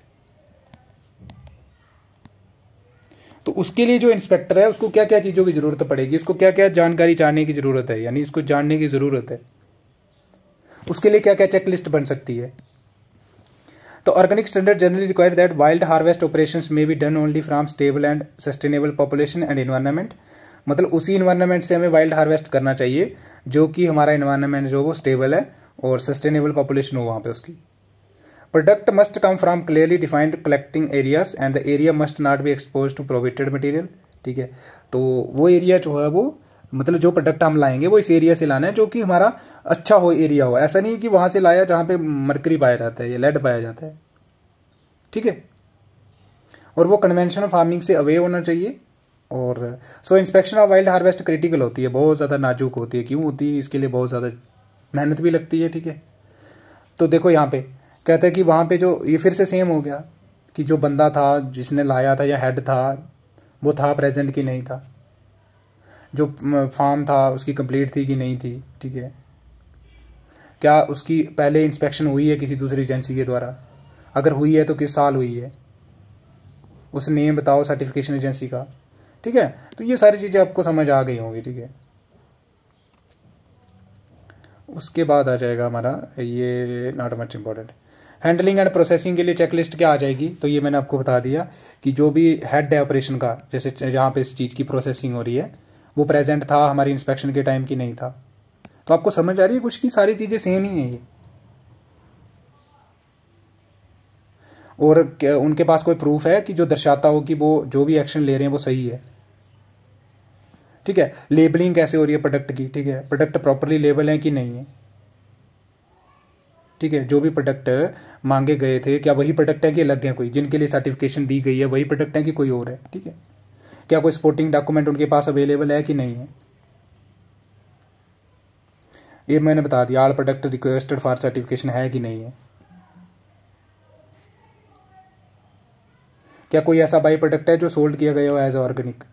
तो उसके लिए जो इंस्पेक्टर है उसको क्या क्या चीज़ों की ज़रूरत पड़ेगी, उसको क्या क्या जानकारी जानने की ज़रूरत है, यानी इसको जानने की ज़रूरत है, उसके लिए क्या क्या चेकलिस्ट बन सकती है। तो organic standard generally require that wild harvest operations may be done only from stable and sustainable population and environment, मतलब उसी इन्वायरमेंट से हमें वाइल्ड हार्वेस्ट करना चाहिए जो कि हमारा इन्वायरमेंट जो वो स्टेबल है और सस्टेनेबल पॉपुलेशन हो वहाँ पे उसकी। Product must come from clearly defined collecting areas and the area must not be expose to prohibited material. ठीक है, तो वो एरिया जो है वो, मतलब जो प्रोडक्ट हम लाएंगे वो इस एरिया से लाना है जो कि हमारा अच्छा हो एरिया हो, ऐसा नहीं कि वहाँ से लाया जहाँ पे मरकरी पाया जाता है या लेड पाया जाता है। ठीक है, और वो कन्वेंशनल फार्मिंग से अवे होना चाहिए। और so inspection of wild harvest critical होती है, बहुत ज़्यादा नाजुक होती है। क्यों होती है, इसके लिए बहुत ज़्यादा मेहनत भी लगती है। ठीक है, तो देखो यहाँ पे कहते हैं कि वहाँ पे जो ये फिर से सेम हो गया कि जो बंदा था जिसने लाया था या हेड था वो था प्रेजेंट कि नहीं था, जो फार्म था उसकी कंप्लीट थी कि नहीं थी। ठीक है, क्या उसकी पहले इंस्पेक्शन हुई है किसी दूसरी एजेंसी के द्वारा, अगर हुई है तो किस साल हुई है, उस नेम बताओ सर्टिफिकेशन एजेंसी का। ठीक है, तो ये सारी चीज़ें आपको समझ आ गई होंगी। ठीक है, उसके बाद आ जाएगा हमारा ये not much important, handling and processing के लिए चेकलिस्ट क्या आ जाएगी। तो ये मैंने आपको बता दिया कि जो भी हेड है ऑपरेशन का, जैसे जहाँ पे इस चीज़ की प्रोसेसिंग हो रही है वो प्रेजेंट था हमारी इंस्पेक्शन के टाइम की नहीं था। तो आपको समझ आ रही है कुछ की सारी चीज़ें सेम ही है ये, और उनके पास कोई प्रूफ है कि जो दर्शाता हो कि वो जो भी एक्शन ले रहे हैं वो सही है। ठीक है, लेबलिंग कैसे हो रही है प्रोडक्ट की। ठीक है, प्रोडक्ट प्रॉपरली लेबल है कि नहीं है। ठीक है, जो भी प्रोडक्ट मांगे गए थे क्या वही प्रोडक्ट है कि अलग है कोई, जिनके लिए सर्टिफिकेशन दी गई है वही प्रोडक्ट है कि कोई और है। ठीक है, क्या कोई सपोर्टिंग डॉक्यूमेंट उनके पास अवेलेबल है कि नहीं है, ये मैंने बता दिया। All product requested for certification है कि नहीं है, क्या कोई ऐसा बाई प्रोडक्ट है जो सोल्ड किया गया हो एज ऑर्गेनिक।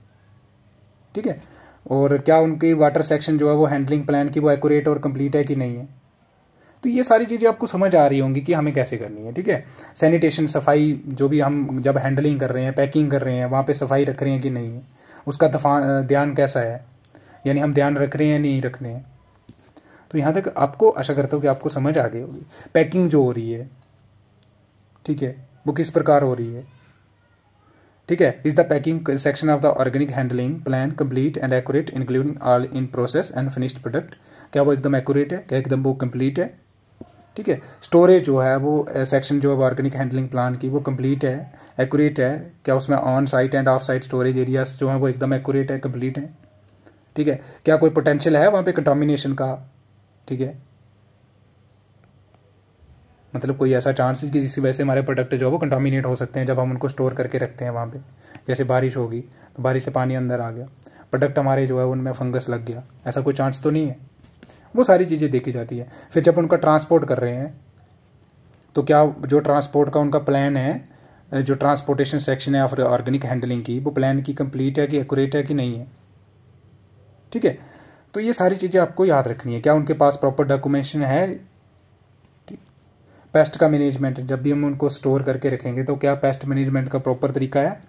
ठीक है, और क्या उनकी वाटर सेक्शन जो है वो हैंडलिंग प्लान की वो एक्यूरेट और कंप्लीट है कि नहीं है। तो ये सारी चीज़ें आपको समझ आ रही होंगी कि हमें कैसे करनी है। ठीक है, सैनिटेशन सफाई जो भी हम जब हैंडलिंग कर रहे हैं, पैकिंग कर रहे हैं, वहाँ पे सफाई रख रहे हैं कि नहीं है, उसका ध्यान कैसा है, यानी हम ध्यान रख रहे हैं नहीं रख रहे हैं। तो यहाँ तक आपको आशा करता हूँ कि आपको समझ आ गई होगी। पैकिंग जो हो रही है, ठीक है, वो किस प्रकार हो रही है, ठीक है। Is the packing section of the organic handling plan complete and accurate including all in process and finished product, क्या वो एकदम एक्यूरेट है, क्या एकदम वो कंप्लीट है। ठीक है। स्टोरेज जो है वो सेक्शन जो है ऑर्गेनिक हैंडलिंग प्लान की वो कंप्लीट है, एक्यूरेट है, क्या उसमें on site end of site storage areas जो है वो एकदम एक्यूरेट है, कंप्लीट है। ठीक है। क्या कोई पोटेंशियल है वहाँ पे कंटामिनेशन का। ठीक है, मतलब कोई ऐसा चांस है कि जिसकी वजह से हमारे प्रोडक्ट जो है वो कंटामिनेट हो सकते हैं जब हम उनको स्टोर करके रखते हैं वहाँ पे। जैसे बारिश होगी तो बारिश से पानी अंदर आ गया, प्रोडक्ट हमारे जो है उनमें फंगस लग गया, ऐसा कोई चांस तो नहीं है। वो सारी चीज़ें देखी जाती है। फिर जब उनका ट्रांसपोर्ट कर रहे हैं तो क्या जो ट्रांसपोर्ट का उनका प्लान है, जो ट्रांसपोर्टेशन सेक्शन है ऑफ ऑर्गेनिक हैंडलिंग की, वो प्लान की कंप्लीट है कि एक्यूरेट है कि नहीं है। ठीक है। तो ये सारी चीज़ें आपको याद रखनी है। क्या उनके पास प्रॉपर डॉक्यूमेंटेशन है। पेस्ट का मैनेजमेंट, जब भी हम उनको स्टोर करके रखेंगे तो क्या पेस्ट मैनेजमेंट का प्रॉपर तरीका है।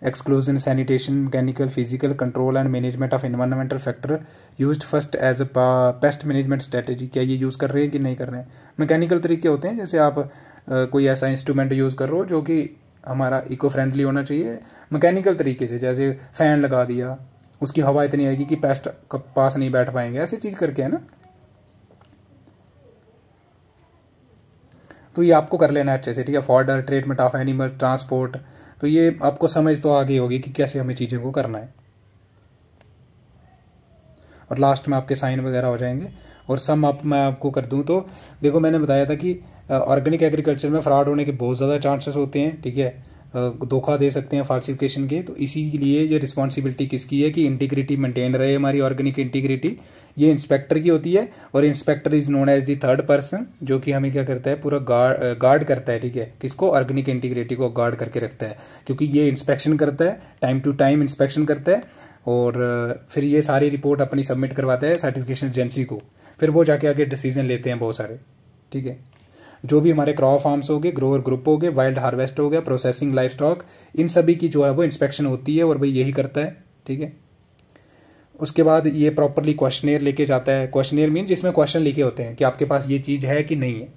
Exclusion, sanitation, mechanical, physical control and management of environmental factor used first as a pest management strategy, क्या ये यूज़ कर रहे हैं कि नहीं कर रहे हैं। मैकेनिकल तरीके होते हैं, जैसे आप कोई ऐसा इंस्ट्रूमेंट यूज़ कर रहे हो जो कि हमारा इको फ्रेंडली होना चाहिए मैकेनिकल तरीके से, जैसे फ़ैन लगा दिया, उसकी हवा इतनी आएगी कि पेस्ट के पास नहीं बैठ पाएंगे, ऐसी चीज़ करके है ना। तो ये आपको कर लेना अच्छे से। ठीक है। Fodder, treatment of animal, transport, तो ये आपको समझ तो आ गई होगी कि कैसे हमें चीज़ों को करना है। और लास्ट में आपके साइन वगैरह हो जाएंगे। और सम आप मैं आपको कर दूं तो देखो, मैंने बताया था कि ऑर्गेनिक एग्रीकल्चर में फ्रॉड होने के बहुत ज़्यादा चांसेस होते हैं। ठीक है। धोखा दे सकते हैं फाल्सिफिकेशन के, तो इसी के लिए ये रिस्पॉन्सिबिलिटी किसकी है कि इंटीग्रिटी मेंटेन रहे, हमारी ऑर्गेनिक इंटीग्रिटी, ये इंस्पेक्टर की होती है। और inspector is known as the third person, जो कि हमें क्या करता है, पूरा गार्ड करता है। ठीक है। किसको, ऑर्गेनिक इंटीग्रिटी को गार्ड करके रखता है, क्योंकि ये इंस्पेक्शन करता है, टाइम टू टाइम इंस्पेक्शन करता है, और फिर ये सारी रिपोर्ट अपनी सबमिट करवाता है सर्टिफिकेशन एजेंसी को। फिर वो जाके आगे डिसीजन लेते हैं बहुत सारे। ठीक है। जो भी हमारे क्रॉप फार्म्स हो गए, ग्रोअर ग्रुप हो गए, वाइल्ड हार्वेस्ट हो गया, प्रोसेसिंग लाइफ स्टॉक, इन सभी की जो है वो इंस्पेक्शन होती है, और भाई यही करता है। ठीक है। उसके बाद ये प्रॉपरली क्वेश्चनेयर लेके जाता है। क्वेश्चनेयर मीन जिसमें क्वेश्चन लिखे होते हैं कि आपके पास ये चीज़ है कि नहीं है।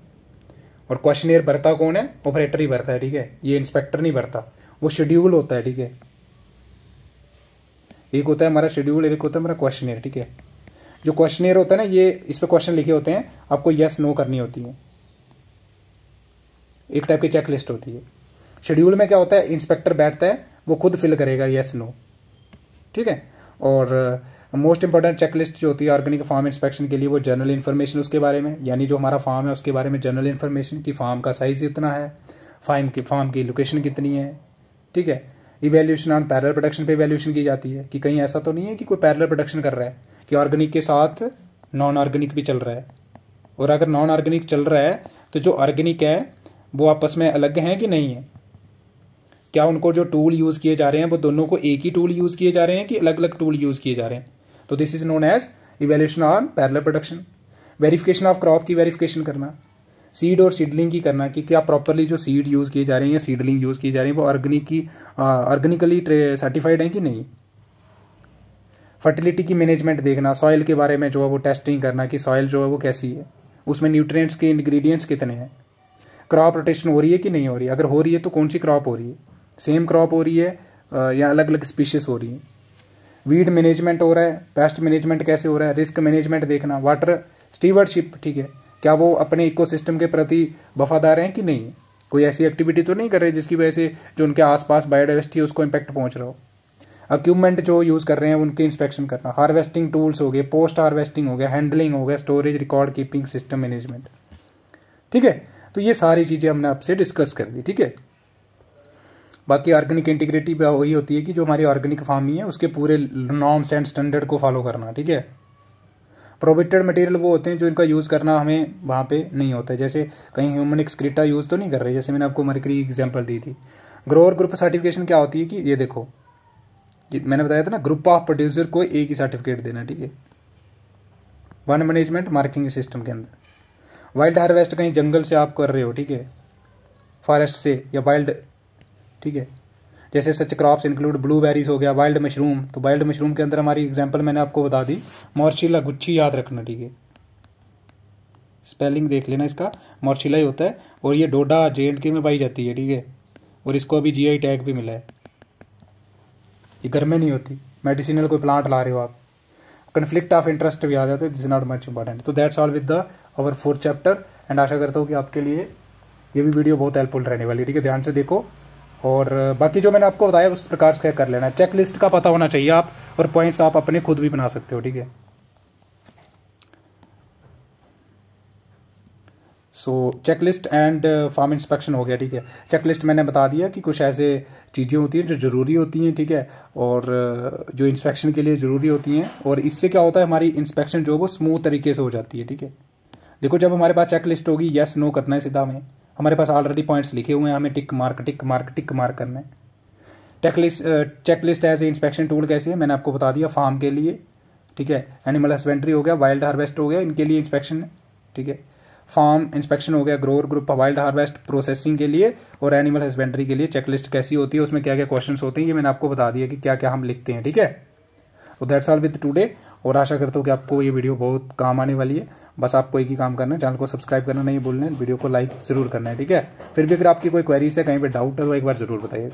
और क्वेश्चनेयर भरता कौन है, ऑपरेटर ही भरता है। ठीक है। ये इंस्पेक्टर नहीं भरता, वो शेड्यूल होता है। ठीक है। एक होता है हमारा शेड्यूल, एक होता है हमारा क्वेश्चनेयर। ठीक है। जो क्वेश्चनेयर होता है ना, ये इस पर क्वेश्चन लिखे होते हैं, आपको यस नो करनी होती है, एक टाइप की चेक लिस्ट होती है। शेड्यूल में क्या होता है, इंस्पेक्टर बैठता है, वो खुद फिल करेगा यस नो। ठीक है। और मोस्ट इंपॉर्टेंट चेक लिस्ट जो होती है ऑर्गेनिक फार्म इंस्पेक्शन के लिए, वो जनरल इन्फॉर्मेशन उसके बारे में, यानी जो हमारा फार्म है उसके बारे में जनरल इन्फॉर्मेशन, कि फार्म का साइज इतना है, फार्म की लोकेशन कितनी है। ठीक है। इवैल्यूएशन ऑन पैरेलल प्रोडक्शन पे इवैल्यूएशन की जाती है कि कहीं ऐसा तो नहीं है कि कोई पैरेलल प्रोडक्शन कर रहा है, कि ऑर्गेनिक के साथ नॉन ऑर्गेनिक भी चल रहा है। और अगर नॉन ऑर्गेनिक चल रहा है तो जो ऑर्गेनिक है वो आपस में अलग हैं कि नहीं है। क्या उनको जो टूल यूज़ किए जा रहे हैं वो दोनों को एक ही टूल यूज़ किए जा रहे हैं कि अलग अलग टूल यूज़ किए जा रहे हैं। तो this is known as evaluation on parallel production. Verification of crop की वेरिफिकेशन करना, सीड और सीडलिंग की करना कि क्या प्रॉपरली जो सीड यूज़ किए जा रहे हैं या सीडलिंग यूज़ की जा रही है वो ऑर्गेनिकली सर्टिफाइड है कि नहीं। फर्टिलिटी की मैनेजमेंट देखना, सॉइल के बारे में जो है वो टेस्टिंग करना कि सॉइल जो है वो कैसी है, उसमें न्यूट्रिएंट्स के इंग्रेडिएंट्स कितने हैं, क्रॉप रोटेशन हो रही है कि नहीं हो रही है, अगर हो रही है तो कौन सी क्रॉप हो रही है, सेम क्रॉप हो रही है या अलग अलग स्पीशीज हो रही है। वीड मैनेजमेंट हो रहा है, पेस्ट मैनेजमेंट कैसे हो रहा है, रिस्क मैनेजमेंट देखना, वाटर स्टीवर्डशिप, ठीक है, क्या वो अपने इकोसिस्टम के प्रति वफादार हैं कि नहीं, कोई ऐसी एक्टिविटी तो नहीं कर रहे जिसकी वजह से जो उनके आसपास बायोडाइवर्सिटी है उसको इम्पैक्ट पहुंच रहा हो। इक्विपमेंट जो यूज़ कर रहे हैं उनके इंस्पेक्शन करना, हार्वेस्टिंग टूल्स हो गए, पोस्ट हार्वेस्टिंग हो गया, हैंडलिंग हो गया, storage, record keeping system management. ठीक है। तो ये सारी चीज़ें हमने आपसे डिस्कस कर दी। ठीक है। बाकी ऑर्गेनिक इंटीग्रिटी वही होती है कि जो हमारी ऑर्गेनिक फार्मिंग है उसके पूरे नॉर्म्स एंड स्टैंडर्ड को फॉलो करना। ठीक है। प्रोहिबिटेड मटेरियल वो होते हैं जो इनका यूज़ करना हमें वहाँ पे नहीं होता है, जैसे कहीं ह्यूमन एक्सक्रीटा यूज़ तो नहीं कर रहे, जैसे मैंने आपको मरकरी एग्जांपल दी थी। ग्रोअर ग्रुप सर्टिफिकेशन क्या होती है कि ये देखो, मैंने बताया था ना, ग्रुप ऑफ प्रोड्यूसर को एक ही सर्टिफिकेट देना। ठीक है। वन मैनेजमेंट मार्किंग सिस्टम के अंदर। वाइल्ड हार्वेस्ट कहीं जंगल से आप कर रहे हो, ठीक है, फॉरेस्ट से या वाइल्ड, ठीक है, जैसे सच क्रॉप्स इंक्लूड ब्लूबेरीज हो गया, वाइल्ड मशरूम, तो वाइल्ड मशरूम के अंदर हमारी एग्जांपल मैंने आपको बता दी, मॉर्चिला, गुच्छी याद रखना। ठीक है। स्पेलिंग देख लेना इसका, मॉर्चिला ही होता है, और ये डोडा JNK में पाई जाती है। ठीक है। और इसको अभी GI टैग भी मिला है। ये घर में नहीं होती। मेडिसिनल कोई प्लांट ला रहे हो आप, कन्फ्लिक्ट ऑफ इंटरेस्ट भी आ जाता है, this is not much important. तो that's all with the our 4th chapter and आशा करता हूँ कि आपके लिए ये भी वीडियो बहुत हेल्पफुल रहने वाली है, ठीक है। ध्यान से देखो और बाकी जो मैंने आपको बताया उस प्रकार से कर लेना है। चेक लिस्ट का पता होना चाहिए आप, और पॉइंट्स आप अपने खुद भी बना सकते हो, ठीक है। सो चेकलिस्ट एंड फार्म इंस्पेक्शन हो गया, ठीक है। चेकलिस्ट मैंने बता दिया कि कुछ ऐसे चीज़ें होती हैं जो ज़रूरी होती हैं, ठीक है, और जो इंस्पेक्शन के लिए ज़रूरी होती हैं, और इससे क्या होता है हमारी इंस्पेक्शन जो है वो स्मूथ तरीके से हो जाती है, ठीक है। देखो जब हमारे पास चेकलिस्ट होगी, यस नो करना है सीधा हमें, हमारे पास ऑलरेडी पॉइंट्स लिखे हुए हैं, हमें tick mark tick mark tick mark करना है। Checklist as a inspection tool कैसे है मैंने आपको बता दिया, फार्म के लिए, ठीक है। एनिमल हस्बेंड्री हो गया, वाइल्ड हार्वेस्ट हो गया, इनके लिए इंस्पेक्शन है, ठीक है। फार्म इंस्पेक्शन हो गया, grower group, wild harvest processing के लिए, और एनिमल हस्बेंड्री के लिए चेकलिस्ट कैसी होती है, उसमें क्या क्या क्वेश्चंस होते हैं, ये मैंने आपको बता दिया कि क्या क्या हम लिखते हैं, ठीक है। तो दैट्स ऑल विद टुडे, और आशा करता हूँ कि आपको ये वीडियो बहुत काम आने वाली है। बस आपको एक ही काम करना है, चैनल को सब्सक्राइब करना नहीं भूलना है, वीडियो को लाइक जरूर करना है, ठीक है। फिर भी अगर आपकी कोई क्वेरीज है, कहीं पर डाउट है, तो एक बार जरूर बताइए।